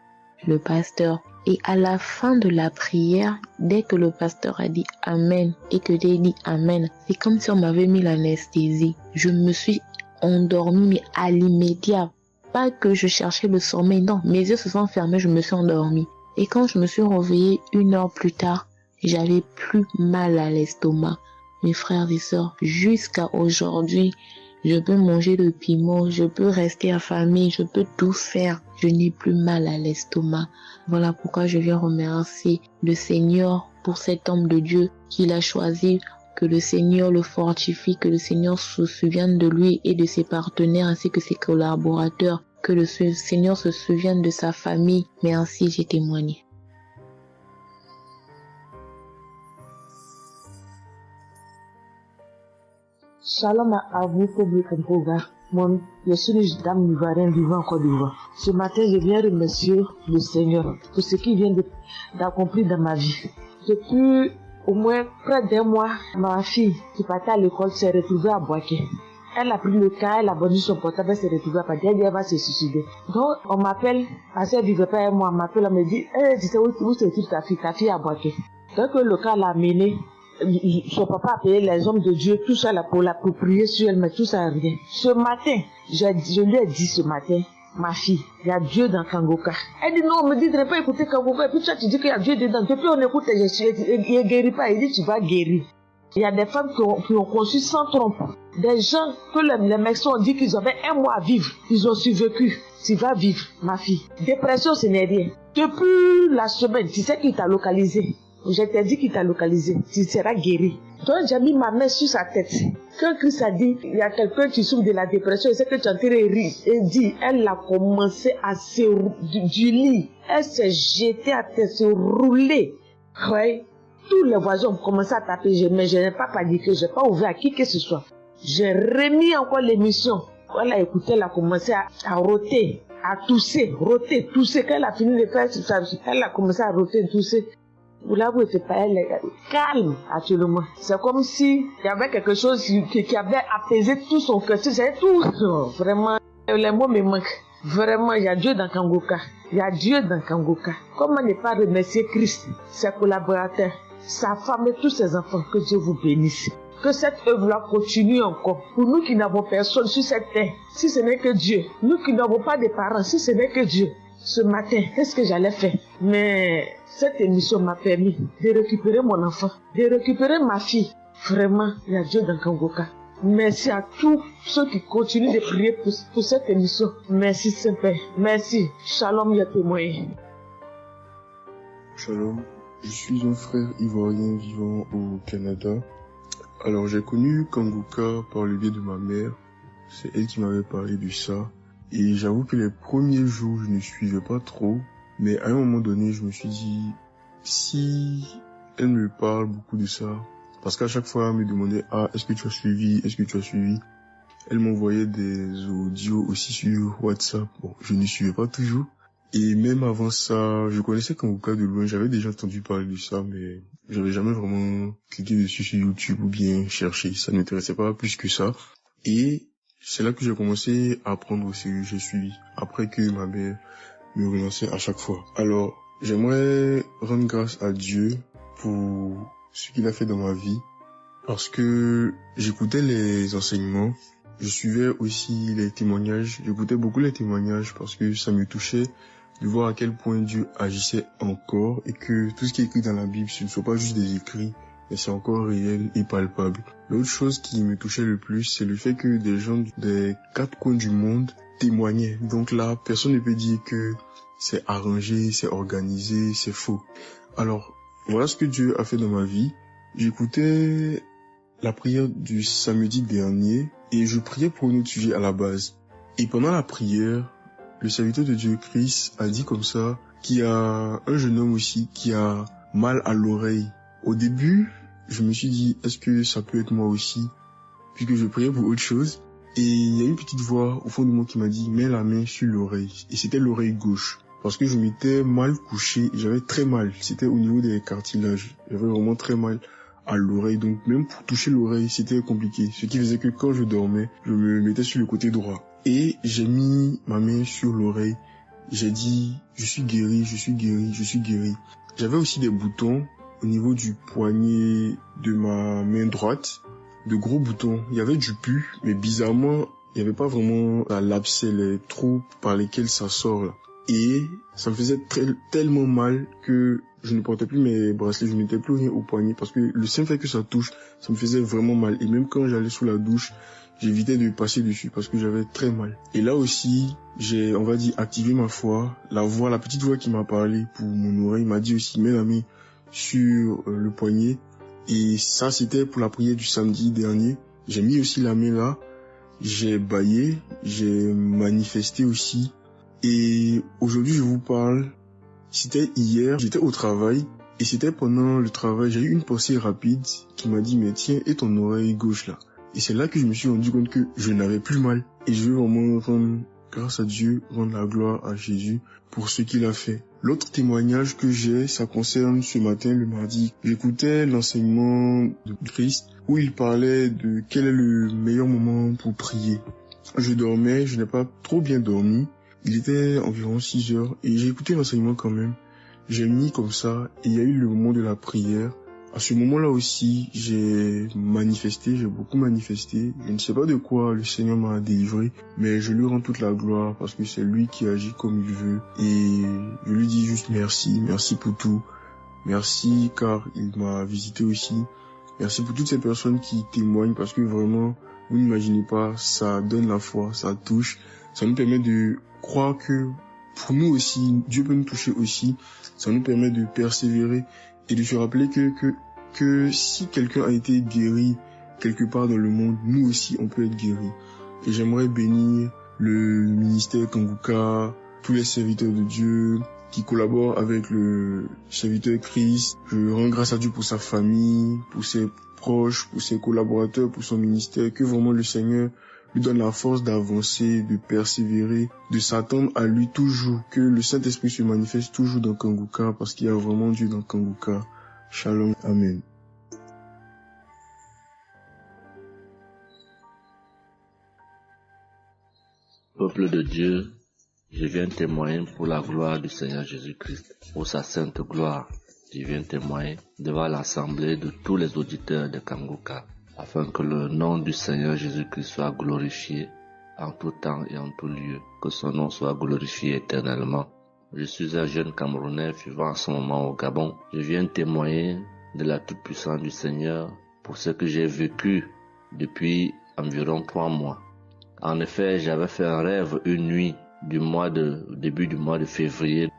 le pasteur. Et à la fin de la prière, dès que le pasteur a dit Amen et que j'ai dit Amen, c'est comme si on m'avait mis l'anesthésie. Je me suis endormie, mais à l'immédiat. Pas que je cherchais le sommeil, non. Mes yeux se sont fermés, je me suis endormie. Et quand je me suis réveillée 1 heure plus tard, j'avais plus mal à l'estomac. Mes frères et sœurs, jusqu'à aujourd'hui, je peux manger le piment, je peux rester affamée, je peux tout faire. Je n'ai plus mal à l'estomac. Voilà pourquoi je viens remercier le Seigneur pour cet homme de Dieu qu'il a choisi. Que le Seigneur le fortifie, que le Seigneur se souvienne de lui et de ses partenaires ainsi que ses collaborateurs. Que le Seigneur se souvienne de sa famille. Mais ainsi j'ai témoigné. Shalom à vous, public Kangoga. Moi, je suis une dame ivoirienne vivant en Côte d'Ivoire. Ce matin, je viens remercier le Seigneur pour ce qu'il vient d'accomplir dans ma vie. Depuis au moins près d'1 mois, ma fille qui partait à l'école s'est retrouvée à Boaké. Elle a pris le cas, elle a vendu son portable, elle s'est retrouvée à Boaké, elle va se suicider. Donc, on m'appelle, parce qu'elle vivait pas avec moi, on m'appelle, on me dit, tu sais où se trouve ta fille à Boaké. Donc, le cas l'a amenée. Son papa a payé les hommes de Dieu, tout ça là pour l'approprier sur elle, mais tout ça rien. Ce matin, je lui ai dit ce matin, ma fille, il y a Dieu dans Kangoka. Elle dit non, on me dit de ne pas écouter Kangoka. Et puis toi tu dis qu'il y a Dieu dedans. Depuis on écoute, il ne guérit pas. Il dit tu vas guérir. Il y a des femmes qui ont conçu sans trompe. Des gens que les médecins ont dit qu'ils avaient 1 mois à vivre. Ils ont survécu. Tu vas vivre, ma fille. Dépression, ce n'est rien. Depuis la semaine, tu sais qui t'a localisé. Je t'ai dit qu'il t'a localisé, tu seras guéri. Donc j'ai mis ma main sur sa tête. Quand Christ a dit, il y a quelqu'un qui souffre de la dépression, et c'est que tu es en train de rire. Et dit, elle a commencé à se du lit. Elle s'est jetée à terre, se rouler. Ouais. Tous les voisins ont commencé à taper, mais je n'ai pas paniqué, je n'ai pas ouvert à qui que ce soit. J'ai remis encore l'émission. Quand elle a écouté, elle a commencé à roter, à tousser, roter, tousser. Quand elle a fini de faire ça, elle a commencé à roter, tousser. Vous l'avouez, c'est pas elle, calme actuellement. C'est comme si il y avait quelque chose qui avait apaisé tout son cœur. C'est tout. Vraiment, les mots me manquent. Vraiment, il y a Dieu dans Kangoka. Il y a Dieu dans Kangoka. Comment ne pas remercier Christ, ses collaborateurs, sa femme et tous ses enfants. Que Dieu vous bénisse. Que cette œuvre-là continue encore. Pour nous qui n'avons personne sur cette terre, si ce n'est que Dieu. Nous qui n'avons pas de parents, si ce n'est que Dieu. Ce matin, qu'est-ce que j'allais faire? Mais cette émission m'a permis de récupérer mon enfant, de récupérer ma fille. Vraiment, il y a Dieu dans Kangoka. Merci à tous ceux qui continuent de prier pour cette émission. Merci Saint-Père. Merci. Shalom, ya témoin. Shalom. Je suis un frère ivoirien vivant au Canada. Alors, j'ai connu Kangoka par le biais de ma mère. C'est elle qui m'avait parlé de ça. Et j'avoue que les premiers jours, je ne suivais pas trop. Mais à un moment donné, je me suis dit, si elle me parle beaucoup de ça, parce qu'à chaque fois, elle me demandait, est-ce que tu as suivi? Est-ce que tu as suivi? Elle m'envoyait des audios aussi sur WhatsApp. Bon, je ne suivais pas toujours. Et même avant ça, je connaissais Kangoka de loin. J'avais déjà entendu parler de ça, mais j'avais jamais vraiment cliqué dessus sur YouTube ou bien cherché. Ça ne m'intéressait pas plus que ça. Et c'est là que j'ai commencé à apprendre au sérieux. J'ai suivi. Après que ma mère me relançait à chaque fois. Alors, j'aimerais rendre grâce à Dieu pour ce qu'il a fait dans ma vie. Parce que j'écoutais les enseignements. Je suivais aussi les témoignages. J'écoutais beaucoup les témoignages parce que ça me touchait de voir à quel point Dieu agissait encore et que tout ce qui est écrit dans la Bible, ce ne sont pas juste des écrits, mais c'est encore réel et palpable. L'autre chose qui me touchait le plus, c'est le fait que des gens des 4 coins du monde témoignaient. Donc là, personne ne peut dire que c'est arrangé, c'est organisé, c'est faux. Alors, voilà ce que Dieu a fait dans ma vie. J'écoutais la prière du samedi dernier et je priais pour un autre sujet à la base. Et pendant la prière, le serviteur de Dieu, Christ, a dit comme ça qu'il y a un jeune homme aussi qui a mal à l'oreille. Au début, je me suis dit, est-ce que ça peut être moi aussi? Puisque je priais pour autre chose. Et il y a une petite voix au fond de moi qui m'a dit, mets la main sur l'oreille. Et c'était l'oreille gauche. parce que je m'étais mal couché, j'avais très mal, c'était au niveau des cartilages, j'avais vraiment très mal à l'oreille, donc même pour toucher l'oreille, c'était compliqué, ce qui faisait que quand je dormais, je me mettais sur le côté droit. Et j'ai mis ma main sur l'oreille, j'ai dit, je suis guéri, je suis guéri, je suis guéri. J'avais aussi des boutons au niveau du poignet de ma main droite, de gros boutons. Il y avait du pus, mais bizarrement, il n'y avait pas vraiment l'abcès, les trous par lesquels ça sort là. Et ça me faisait tellement mal que je ne portais plus mes bracelets, je ne mettais plus rien au poignet parce que le simple fait que ça touche, ça me faisait vraiment mal. Et même quand j'allais sous la douche, j'évitais de passer dessus parce que j'avais très mal. Et là aussi, j'ai, on va dire, activé ma foi. La petite voix qui m'a parlé pour mon oreille m'a dit aussi, mets la main sur le poignet. Et ça, c'était pour la prière du samedi dernier. J'ai mis aussi la main là. J'ai bâillé, j'ai manifesté aussi. Et aujourd'hui, je vous parle, c'était hier, j'étais au travail. Et c'était pendant le travail, j'ai eu une pensée rapide qui m'a dit, mais tiens, et ton oreille gauche là? Et c'est là que je me suis rendu compte que je n'avais plus mal. Et je veux vraiment rendre grâce à Dieu, rendre la gloire à Jésus pour ce qu'il a fait. L'autre témoignage que j'ai, ça concerne ce matin, le mardi. J'écoutais l'enseignement de Christ où il parlait de quel est le meilleur moment pour prier. Je dormais, je n'ai pas trop bien dormi. Il était environ 6 heures et j'ai écouté l'enseignement quand même. J'ai mis comme ça et il y a eu le moment de la prière. À ce moment-là aussi, j'ai manifesté, j'ai beaucoup manifesté. Je ne sais pas de quoi le Seigneur m'a délivré, mais je lui rends toute la gloire parce que c'est lui qui agit comme il veut. Et je lui dis juste merci, merci pour tout. Merci car il m'a visité aussi. Merci pour toutes ces personnes qui témoignent parce que vraiment, vous n'imaginez pas, ça donne la foi, ça touche. Ça nous permet de croire que pour nous aussi, Dieu peut nous toucher aussi. Ça nous permet de persévérer. Et de se rappeler que si quelqu'un a été guéri quelque part dans le monde, nous aussi on peut être guéri. Et j'aimerais bénir le ministère Kanguka, tous les serviteurs de Dieu qui collaborent avec le serviteur Christ. Je rends grâce à Dieu pour sa famille, pour ses proches, pour ses collaborateurs, pour son ministère, que vraiment le Seigneur lui donne la force d'avancer, de persévérer, de s'attendre à lui toujours, que le Saint-Esprit se manifeste toujours dans Kanguka, parce qu'il y a vraiment Dieu dans Kanguka. Shalom, Amen. Peuple de Dieu, je viens témoigner pour la gloire du Seigneur Jésus-Christ, pour sa sainte gloire. Je viens témoigner devant l'assemblée de tous les auditeurs de Kanguka, afin que le nom du Seigneur Jésus-Christ soit glorifié en tout temps et en tout lieu, que son nom soit glorifié éternellement. Je suis un jeune Camerounais vivant en ce moment au Gabon. Je viens témoigner de la toute-puissance du Seigneur pour ce que j'ai vécu depuis environ 3 mois. En effet, j'avais fait un rêve une nuit début du mois de février.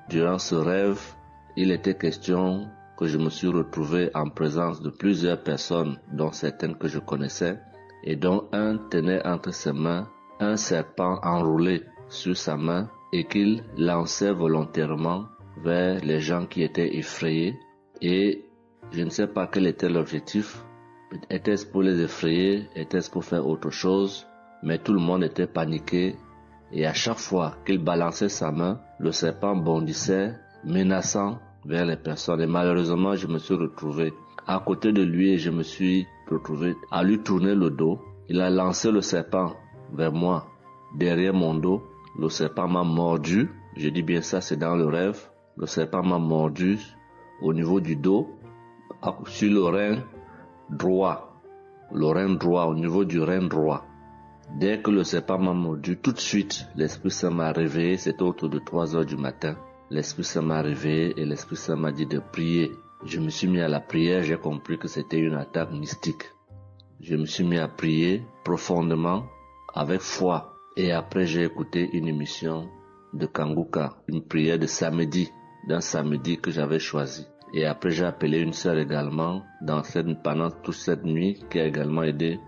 Durant ce rêve, il était question que je me suis retrouvé en présence de plusieurs personnes, dont certaines que je connaissais, et dont un tenait entre ses mains un serpent enroulé sur sa main et qu'il lançait volontairement vers les gens qui étaient effrayés. Et je ne sais pas quel était l'objectif. Était-ce pour les effrayer? Était-ce pour faire autre chose? Mais tout le monde était paniqué. Et à chaque fois qu'il balançait sa main, le serpent bondissait, menaçant vers les personnes. Et malheureusement, je me suis retrouvé à côté de lui et je me suis retrouvé à lui tourner le dos. Il a lancé le serpent vers moi, derrière mon dos. Le serpent m'a mordu. Je dis bien ça, c'est dans le rêve. Le serpent m'a mordu au niveau du dos, sur le rein droit. Le rein droit, au niveau du rein droit. Dès que le serpent m'a mordu, tout de suite, l'Esprit Saint m'a réveillé. C'était autour de 3 heures du matin. L'Esprit Saint m'a réveillé et l'Esprit Saint m'a dit de prier. Je me suis mis à la prière, j'ai compris que c'était une attaque mystique. Je me suis mis à prier profondément, avec foi. Et après, j'ai écouté une émission de Kanguka, une prière de samedi, d'un samedi que j'avais choisi. Et après, j'ai appelé une sœur également, pendant toute cette nuit, qui a également aidé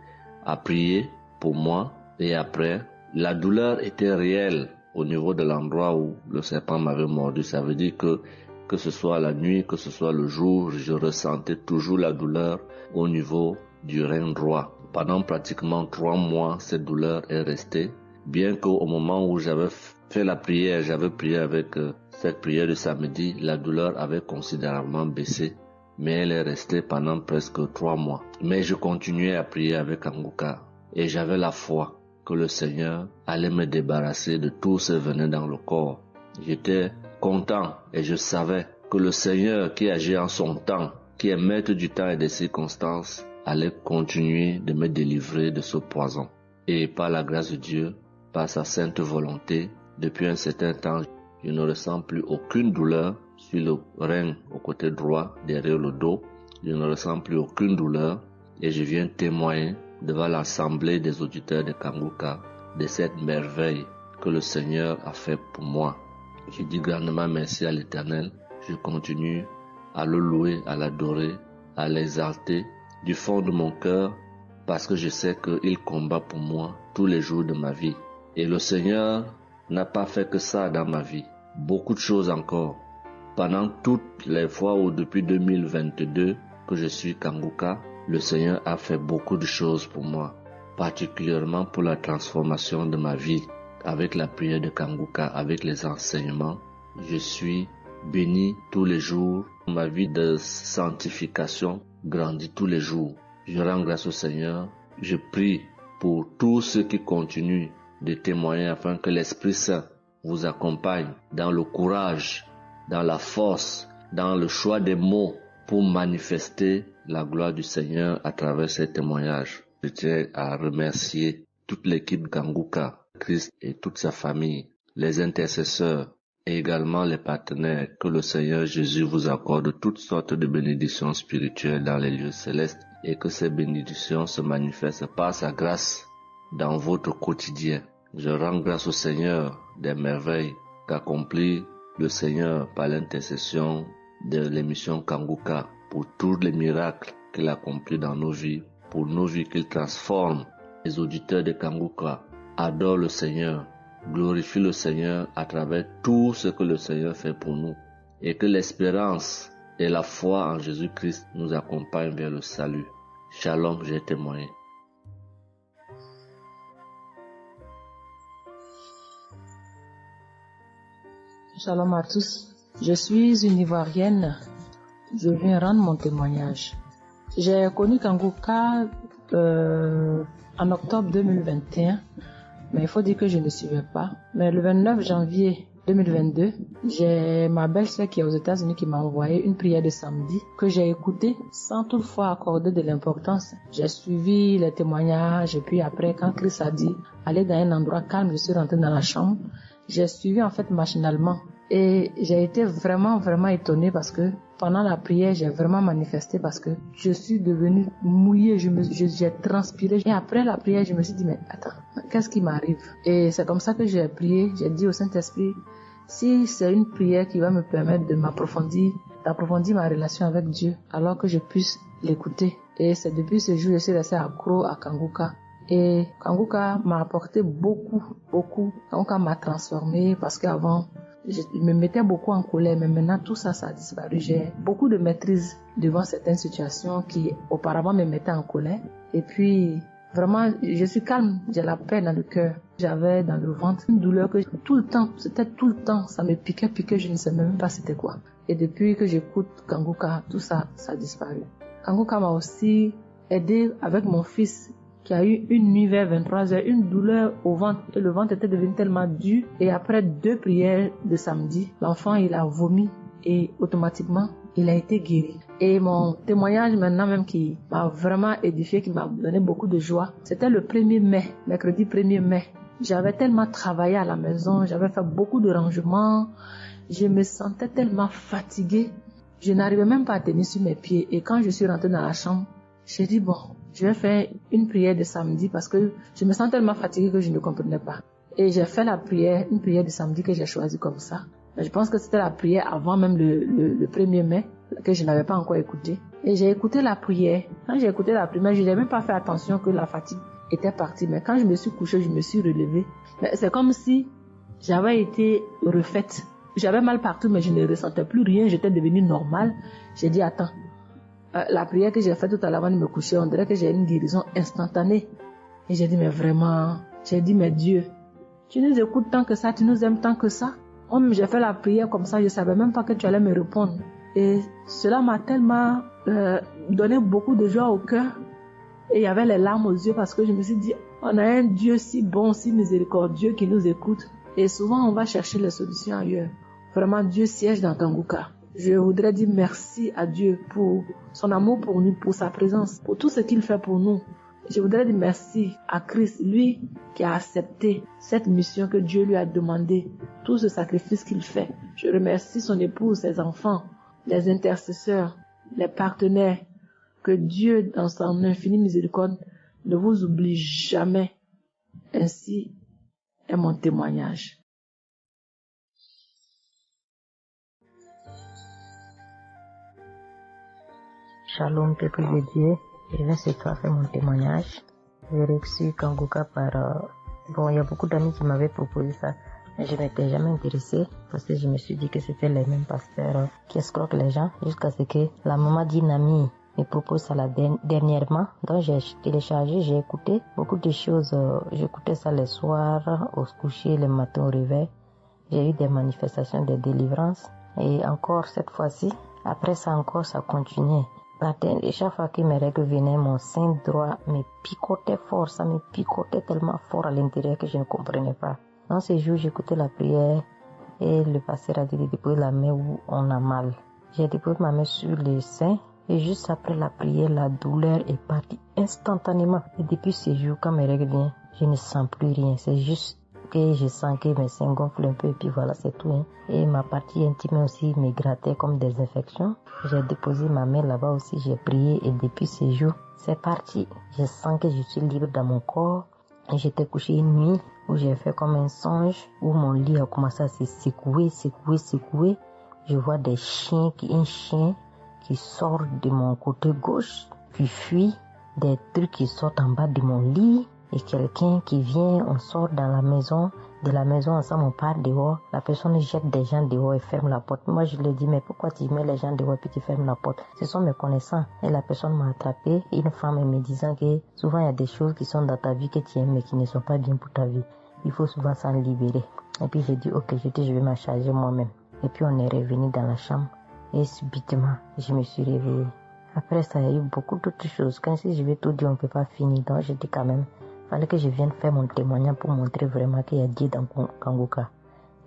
à prier pour moi. Et après, la douleur était réelle au niveau de l'endroit où le serpent m'avait mordu. Ça veut dire que ce soit la nuit, que ce soit le jour, je ressentais toujours la douleur au niveau du rein droit. Pendant pratiquement 3 mois, cette douleur est restée. Bien qu'au moment où j'avais fait la prière, j'avais prié avec cette prière de samedi, la douleur avait considérablement baissé, mais elle est restée pendant presque 3 mois. Mais je continuais à prier avec Kanguka et j'avais la foi que le Seigneur allait me débarrasser de tout ce venin dans le corps. J'étais content et je savais que le Seigneur qui agit en son temps, qui est maître du temps et des circonstances, allait continuer de me délivrer de ce poison. Et par la grâce de Dieu, par sa sainte volonté, depuis un certain temps, je ne ressens plus aucune douleur sur le rein au côté droit, derrière le dos. Je ne ressens plus aucune douleur et je viens témoigner devant l'assemblée des auditeurs de Kanguka de cette merveille que le Seigneur a fait pour moi. Je dis grandement merci à l'Éternel. Je continue à le louer, à l'adorer, à l'exalter du fond de mon cœur parce que je sais qu'il combat pour moi tous les jours de ma vie. Et le Seigneur n'a pas fait que ça dans ma vie. Beaucoup de choses encore. Pendant toutes les fois où depuis 2022 que je suis Kanguka, le Seigneur a fait beaucoup de choses pour moi, particulièrement pour la transformation de ma vie. Avec la prière de Kanguka, avec les enseignements, je suis béni tous les jours. Ma vie de sanctification grandit tous les jours. Je rends grâce au Seigneur. Je prie pour tous ceux qui continuent de témoigner afin que l'Esprit Saint vous accompagne dans le courage, dans la force, dans le choix des mots pour manifester la gloire du Seigneur à travers ces témoignages. Je tiens à remercier toute l'équipe Kanguka, Christ et toute sa famille, les intercesseurs et également les partenaires. Que le Seigneur Jésus vous accorde toutes sortes de bénédictions spirituelles dans les lieux célestes et que ces bénédictions se manifestent par sa grâce dans votre quotidien. Je rends grâce au Seigneur des merveilles qu'accomplit le Seigneur par l'intercession de l'émission Kanguka pour tous les miracles qu'il accomplit dans nos vies, pour nos vies qu'il transforme. Les auditeurs de Kanguka adorent le Seigneur, glorifient le Seigneur à travers tout ce que le Seigneur fait pour nous et que l'espérance et la foi en Jésus-Christ nous accompagnent vers le salut. Shalom, j'ai témoigné. Shalom à tous. Je suis une Ivoirienne. Je viens rendre mon témoignage. J'ai connu Kanguka en octobre 2021, mais il faut dire que je ne suivais pas. Mais le 29 janvier 2022, j'ai ma belle-sœur qui est aux États-Unis qui m'a envoyé une prière de samedi que j'ai écoutée sans toutefois accorder de l'importance. J'ai suivi les témoignages et puis après, quand Christ a dit aller dans un endroit calme, je suis rentrée dans la chambre. J'ai suivi en fait machinalement et j'ai été vraiment étonnée parce que pendant la prière, j'ai vraiment manifesté parce que je suis devenue mouillée, j'ai transpiré. Et après la prière, je me suis dit, mais attends, qu'est-ce qui m'arrive? Et c'est comme ça que j'ai prié, j'ai dit au Saint-Esprit, si c'est une prière qui va me permettre de d'approfondir ma relation avec Dieu, alors que je puisse l'écouter. Et c'est depuis ce jour que je suis restée accro à Kanguka. Et Kanguka m'a apporté beaucoup. Kanguka m'a transformée parce qu'avant, je me mettais beaucoup en colère, mais maintenant tout ça a disparu. J'ai beaucoup de maîtrise devant certaines situations qui auparavant me mettaient en colère. Et puis, vraiment, je suis calme, j'ai la paix dans le cœur. J'avais dans le ventre une douleur que tout le temps, ça me piquait, je ne sais même pas c'était quoi. Et depuis que j'écoute Kanguka, tout ça a disparu. Kanguka m'a aussi aidé avec mon fils qui a eu une nuit vers 23h, une douleur au ventre et le ventre était devenu tellement dur et après 2 prières de samedi, l'enfant il a vomi et automatiquement il a été guéri. Et mon témoignage maintenant même qui m'a vraiment édifié, qui m'a donné beaucoup de joie, c'était le 1er mai, mercredi 1er mai. J'avais tellement travaillé à la maison, j'avais fait beaucoup de rangements, je me sentais tellement fatiguée, je n'arrivais même pas à tenir sur mes pieds et quand je suis rentrée dans la chambre, j'ai dit bon, je vais faire une prière de samedi parce que je me sens tellement fatiguée que je ne comprenais pas. Et j'ai fait une prière de samedi que j'ai choisie comme ça. Mais je pense que c'était la prière avant même le 1er mai que je n'avais pas encore écouté. Et j'ai écouté la prière. Quand j'ai écouté la prière, je n'ai même pas fait attention que la fatigue était partie. Mais quand je me suis couchée, je me suis relevée. Mais c'est comme si j'avais été refaite. J'avais mal partout, mais je ne ressentais plus rien. J'étais devenue normale. J'ai dit, attends. La prière que j'ai faite tout à l'heure avant de me coucher, on dirait que j'ai une guérison instantanée. Et j'ai dit, mais vraiment, j'ai dit, mais Dieu, Tu nous écoutes tant que ça, tu nous aimes tant que ça. J'ai fait la prière comme ça, je savais même pas que tu allais me répondre. Et cela m'a tellement donné beaucoup de joie au cœur. Et il y avait les larmes aux yeux parce que je me suis dit, on a un Dieu si bon, si miséricordieux qui nous écoute. Et souvent, on va chercher les solutions ailleurs. Vraiment, Dieu siège dans Kanguka. Je voudrais dire merci à Dieu pour son amour pour nous, pour sa présence, pour tout ce qu'il fait pour nous. Je voudrais dire merci à Christ, lui qui a accepté cette mission que Dieu lui a demandé, tout ce sacrifice qu'il fait. Je remercie son épouse, ses enfants, les intercesseurs, les partenaires. Que Dieu, dans son infinie miséricorde, ne vous oublie jamais. Ainsi est mon témoignage. Shalom, peuple de Dieu. Je viens ce soir faire mon témoignage. J'ai reçu Kanguka par... il y a beaucoup d'amis qui m'avaient proposé ça. Mais je m'étais jamais intéressée parce que je me suis dit que c'était les mêmes pasteurs qui escroquent les gens jusqu'à ce que la maman d'une amie me propose ça dernièrement. Donc j'ai téléchargé, j'ai écouté beaucoup de choses. J'écoutais ça les soirs, au coucher, le matin au réveil. J'ai eu des manifestations de délivrance. Et encore cette fois-ci, après ça encore, ça continuait. Et chaque fois que mes règles venaient, mon sein droit me picotait fort. Ça me picotait tellement fort à l'intérieur que je ne comprenais pas. Dans ces jours, j'écoutais la prière et le pasteur a dit de déposer la main où on a mal. J'ai déposé ma main sur le sein et juste après la prière, la douleur est partie instantanément. Et depuis ces jours, quand mes règles viennent, je ne sens plus rien. C'est juste que je sens que mes seins gonflent un peu et puis voilà, c'est tout. Et ma partie intime aussi me grattait comme des infections. J'ai déposé ma main là-bas aussi, j'ai prié et depuis ces jours, c'est parti. Je sens que je suis libre dans mon corps. Et j'étais couché une nuit où j'ai fait comme un songe, où mon lit a commencé à se secouer. Je vois un chien qui sort de mon côté gauche, puis fuit, des trucs qui sortent en bas de mon lit. Et quelqu'un qui vient, on sort dans la maison, de la maison ensemble, on part dehors, la personne jette des gens dehors et ferme la porte. Moi, je lui dis, mais pourquoi tu mets les gens dehors et puis tu fermes la porte? Ce sont mes connaissants. Et la personne m'a attrapé, une femme me disant que souvent il y a des choses qui sont dans ta vie que tu aimes mais qui ne sont pas bien pour ta vie. Il faut souvent s'en libérer. Et puis j'ai dit, ok, je vais m'en charger moi-même. Et puis on est revenu dans la chambre et subitement, je me suis réveillée. Après ça, il y a eu beaucoup d'autres choses. Quand si je vais tout dire, on ne peut pas finir. Donc j'ai dit quand même, fallait que je vienne faire mon témoignage pour montrer vraiment qu'il y a Dieu dans Kanguka.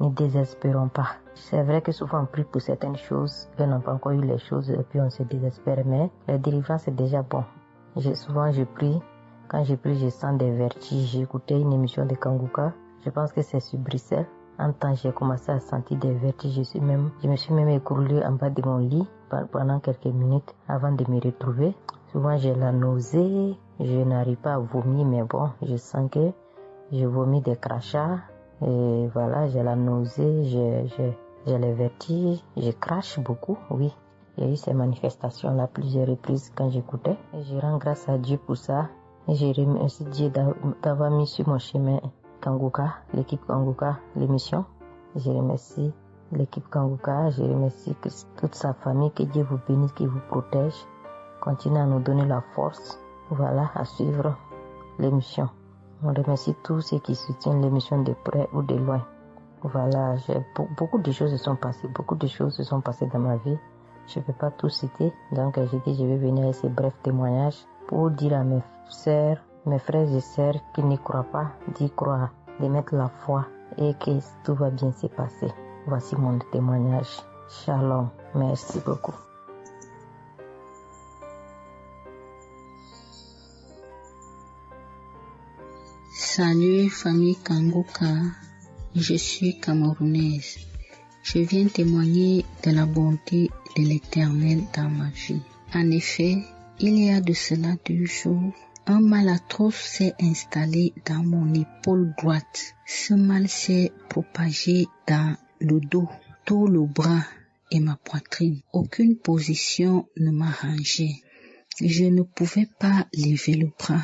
Ne désespérons pas. C'est vrai que souvent on prie pour certaines choses, on n'a pas encore eu les choses et puis on se désespère, mais la délivrance est déjà bon. Souvent je prie, quand je prie je sens des vertiges. J'ai écouté une émission de Kanguka, je pense que c'est sur Bruxelles. En temps j'ai commencé à sentir des vertiges, je me suis même écroulée en bas de mon lit pendant quelques minutes avant de me retrouver. Souvent j'ai la nausée, je n'arrive pas à vomir, mais bon, je sens que je vomis des crachats. Et voilà, j'ai la nausée, j'ai les vertiges, je crache beaucoup, oui. Il y a eu ces manifestations-là plusieurs reprises quand j'écoutais. Et je rends grâce à Dieu pour ça. Et je remercie Dieu d'avoir mis sur mon chemin Kanguka, l'équipe Kanguka, l'émission. Je remercie l'équipe Kanguka, je remercie toute sa famille, que Dieu vous bénisse, qu'il vous protège. Continuez à nous donner la force, voilà, à suivre l'émission. On remercie tous ceux qui soutiennent l'émission de près ou de loin. Voilà, beaucoup de choses se sont passées dans ma vie. Je ne peux pas tout citer, donc j'ai dit je vais venir avec ces brefs témoignages pour dire à mes sœurs, mes frères et sœurs qui n'y croient pas, d'y croire, de mettre la foi et que tout va bien se passer. Voici mon témoignage. Shalom, merci beaucoup. Salut famille Kanguka, je suis camerounaise. Je viens témoigner de la bonté de l'Éternel dans ma vie. En effet, il y a de cela 2 jours, un mal atroce s'est installé dans mon épaule droite. Ce mal s'est propagé dans le dos, tout le bras et ma poitrine. Aucune position ne m'arrangeait. Je ne pouvais pas lever le bras.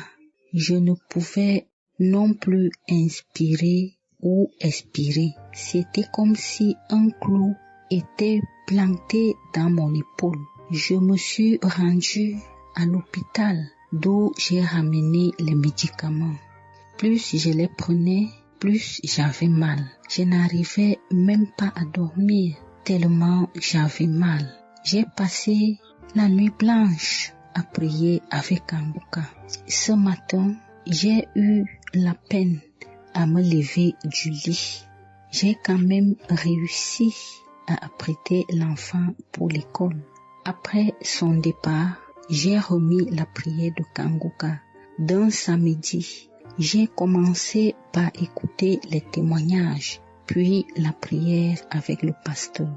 Je ne pouvais non plus inspirer ou expirer. C'était comme si un clou était planté dans mon épaule. Je me suis rendue à l'hôpital d'où j'ai ramené les médicaments. Plus je les prenais, plus, j'avais mal. Je n'arrivais même pas à dormir, tellement j'avais mal. J'ai passé la nuit blanche à prier avec Kanguka. Ce matin, j'ai eu la peine à me lever du lit. J'ai quand même réussi à apprêter l'enfant pour l'école. Après son départ, j'ai remis la prière de Kanguka. D'un samedi, j'ai commencé par écouter les témoignages, puis la prière avec le pasteur.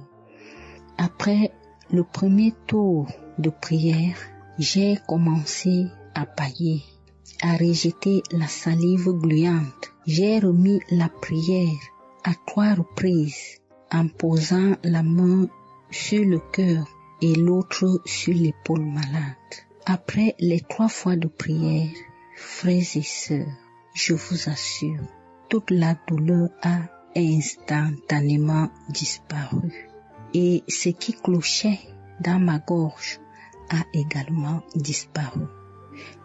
Après le premier tour de prière, j'ai commencé à bâiller, à rejeter la salive gluante. J'ai remis la prière à 3 reprises en posant la main sur le cœur et l'autre sur l'épaule malade. Après les 3 fois de prière, frères et sœurs, je vous assure, toute la douleur a instantanément disparu. Et ce qui clochait dans ma gorge a également disparu.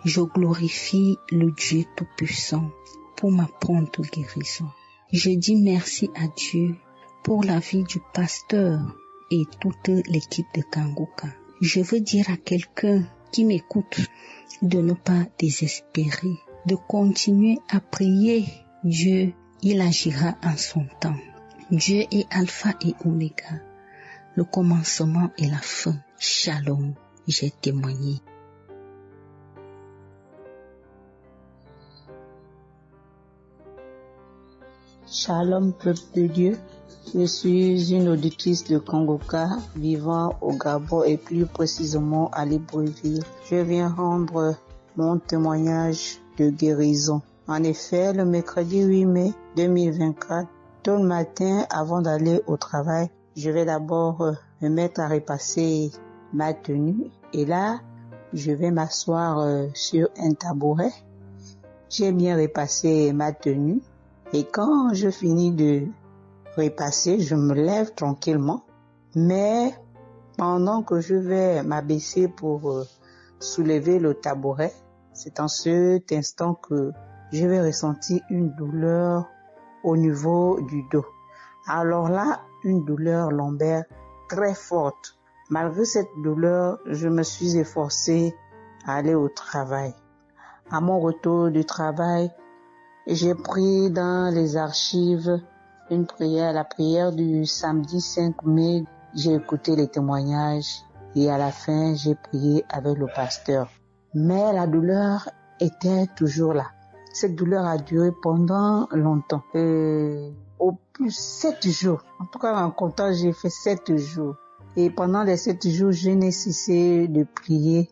Je glorifie le Dieu Tout-Puissant pour ma prompte guérison. Je dis merci à Dieu pour la vie du pasteur et toute l'équipe de Kanguka. Je veux dire à quelqu'un qui m'écoute de ne pas désespérer, de continuer à prier. Dieu, il agira en son temps. Dieu est Alpha et Oméga, le commencement et la fin. Shalom, j'ai témoigné. Shalom, peuple de Dieu. Je suis une auditrice de Kanguka vivant au Gabon et plus précisément à Libreville. Je viens rendre mon témoignage de guérison. En effet, le mercredi 8 mai 2024, tôt le matin avant d'aller au travail, je vais d'abord me mettre à repasser ma tenue et là, je vais m'asseoir sur un tabouret. J'ai bien repassé ma tenue et quand je finis de repasser, je me lève tranquillement. Mais pendant que je vais m'abaisser pour soulever le tabouret, c'est en cet instant que je vais ressentir une douleur au niveau du dos. Alors là, une douleur lombaire très forte. Malgré cette douleur, je me suis efforcée à aller au travail. À mon retour du travail, j'ai pris dans les archives une prière, la prière du samedi 5 mai. J'ai écouté les témoignages et à la fin, j'ai prié avec le pasteur. Mais la douleur était toujours là. Cette douleur a duré pendant longtemps. Au plus 7 jours. En tout cas, en comptant, j'ai fait 7 jours. Et pendant les 7 jours, je n'ai cessé de prier,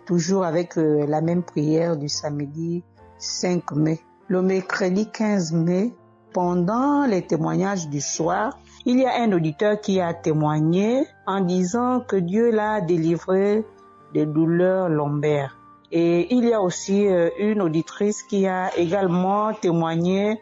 toujours avec la même prière du samedi 5 mai. Le mercredi 15 mai, pendant les témoignages du soir, il y a un auditeur qui a témoigné en disant que Dieu l'a délivré des douleurs lombaires. Et il y a aussi une auditrice qui a également témoigné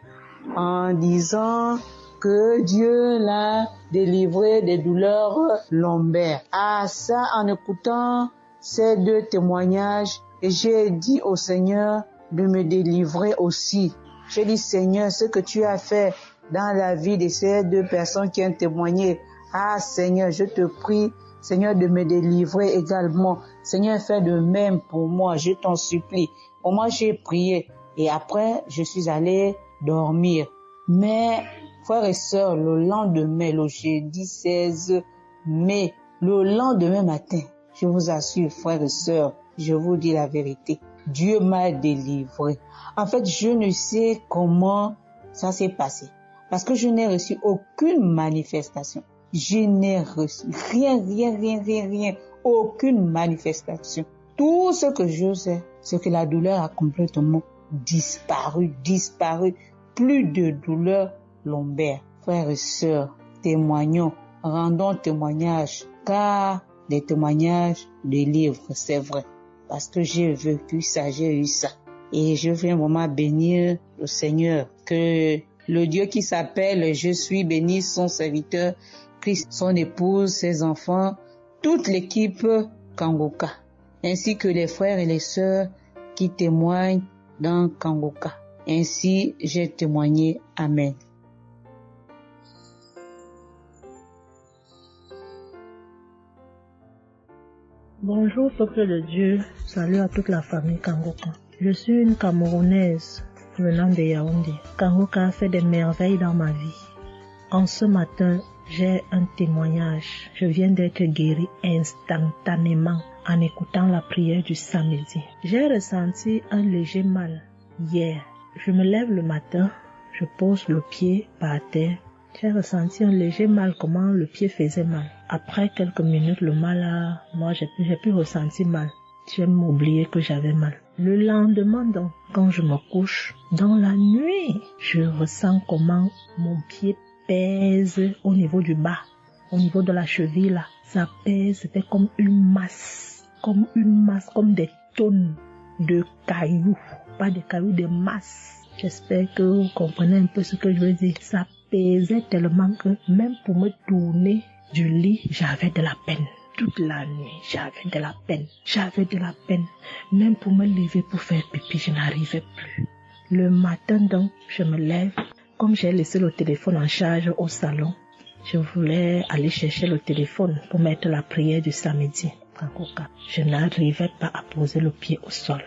en disant que Dieu l'a délivré des douleurs lombaires. Ah, ça, en écoutant ces 2 témoignages, j'ai dit au Seigneur de me délivrer aussi. J'ai dit, Seigneur, ce que tu as fait dans la vie de ces 2 personnes qui ont témoigné, ah Seigneur, je te prie, Seigneur, de me délivrer également. Seigneur, fais de même pour moi, je t'en supplie. Pour moi, j'ai prié et après, je suis allé dormir. Mais, frères et sœurs, le lendemain, le jeudi 16 mai, le lendemain matin, je vous assure, frères et sœurs, je vous dis la vérité, Dieu m'a délivré. En fait, je ne sais comment ça s'est passé. Parce que je n'ai reçu aucune manifestation. Je n'ai reçu rien. Aucune manifestation. Tout ce que je sais, c'est que la douleur a complètement disparu. Plus de douleur lombaire. Frères et sœurs, témoignons, rendons témoignage. Car les témoignages délivrent, c'est vrai. Parce que j'ai vécu ça, j'ai eu ça. Et je veux vraiment bénir le Seigneur, que le Dieu qui s'appelle Je suis béni, son serviteur, Christ, son épouse, ses enfants, toute l'équipe Kanguka, ainsi que les frères et les sœurs qui témoignent dans Kanguka. Ainsi, j'ai témoigné. Amen. Bonjour peuple de Dieu, salut à toute la famille Kangoka. Je suis une Camerounaise venant de Yaoundé. Kangoka a fait des merveilles dans ma vie. En ce matin, j'ai un témoignage. Je viens d'être guérie instantanément en écoutant la prière du samedi. J'ai ressenti un léger mal hier. Je me lève le matin, je pose le pied par terre. J'ai ressenti un léger mal, comment le pied faisait mal. Après quelques minutes, le mal j'ai plus ressenti mal. J'ai même oublié que j'avais mal. Le lendemain donc, quand je me couche, dans la nuit, je ressens comment mon pied pèse au niveau du bas, au niveau de la cheville là. Ça pèse, c'était comme une masse, comme des tonnes de cailloux. Pas des cailloux, des masses. J'espère que vous comprenez un peu ce que je veux dire. Ça pesait tellement que même pour me tourner du lit, j'avais de la peine. Toute la nuit, j'avais de la peine. Même pour me lever pour faire pipi, je n'arrivais plus. Le matin donc, je me lève. Comme j'ai laissé le téléphone en charge au salon, je voulais aller chercher le téléphone pour mettre la prière du samedi. Je n'arrivais pas à poser le pied au sol.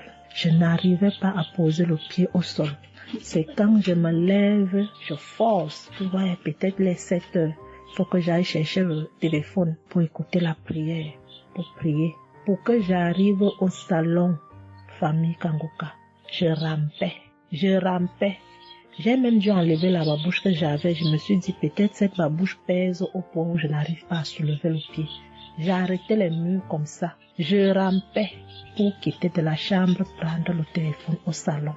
C'est quand je me lève, je force. Ouais, peut-être les 7 heures. Il faut que j'aille chercher le téléphone pour écouter la prière, pour prier. Pour que j'arrive au salon, famille Kangoka, je rampais. J'ai même dû enlever la babouche que j'avais. Je me suis dit, peut-être cette babouche pèse au point où je n'arrive pas à soulever le pied. J'ai arrêté les murs comme ça. Je rampais pour quitter de la chambre, prendre le téléphone au salon.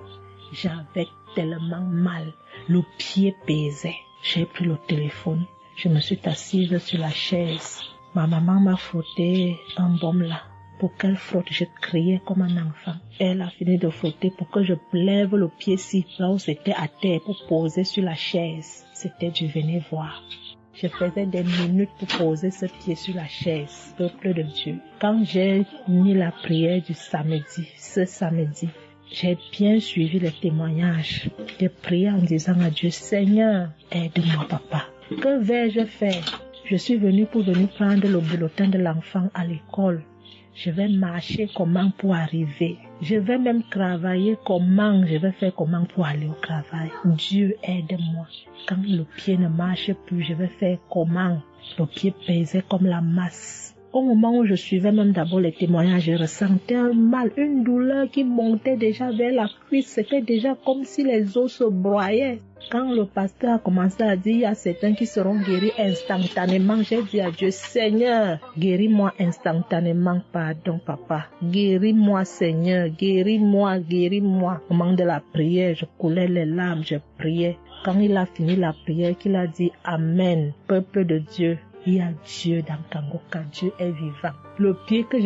J'avais tellement mal. Le pied pesait. J'ai pris le téléphone. Je me suis assise sur la chaise. Ma maman m'a frotté un baume là. Pour qu'elle frotte, je criais comme un enfant. Elle a fini de frotter pour que je lève le pied-ci, là où c'était à terre, pour poser sur la chaise. C'était du venez voir. Je faisais des minutes pour poser ce pied sur la chaise, peuple de Dieu. Quand j'ai mis la prière du samedi, ce samedi, j'ai bien suivi les témoignages. J'ai prié en disant à Dieu, Seigneur, aide-moi papa. Que vais-je faire? Je suis venue pour prendre le bulletin de l'enfant à l'école. Je vais marcher comment pour arriver. Je vais même travailler comment. Je vais faire comment pour aller au travail. Dieu aide-moi. Quand le pied ne marche plus, je vais faire comment? Le pied pesait comme la masse. Au moment où je suivais même d'abord les témoignages, je ressentais un mal, une douleur qui montait déjà vers la cuisse. C'était déjà comme si les os se broyaient. Quand le pasteur a commencé à dire, il y a certains qui seront guéris instantanément, j'ai dit à Dieu, Seigneur, guéris-moi instantanément, pardon papa. Guéris-moi Seigneur, guéris-moi. Au moment de la prière, je coulais les larmes, je priais. Quand il a fini la prière, qu'il a dit, Amen, peuple de Dieu. Il y a Dieu dans Kangoka, Dieu est vivant. Le pied que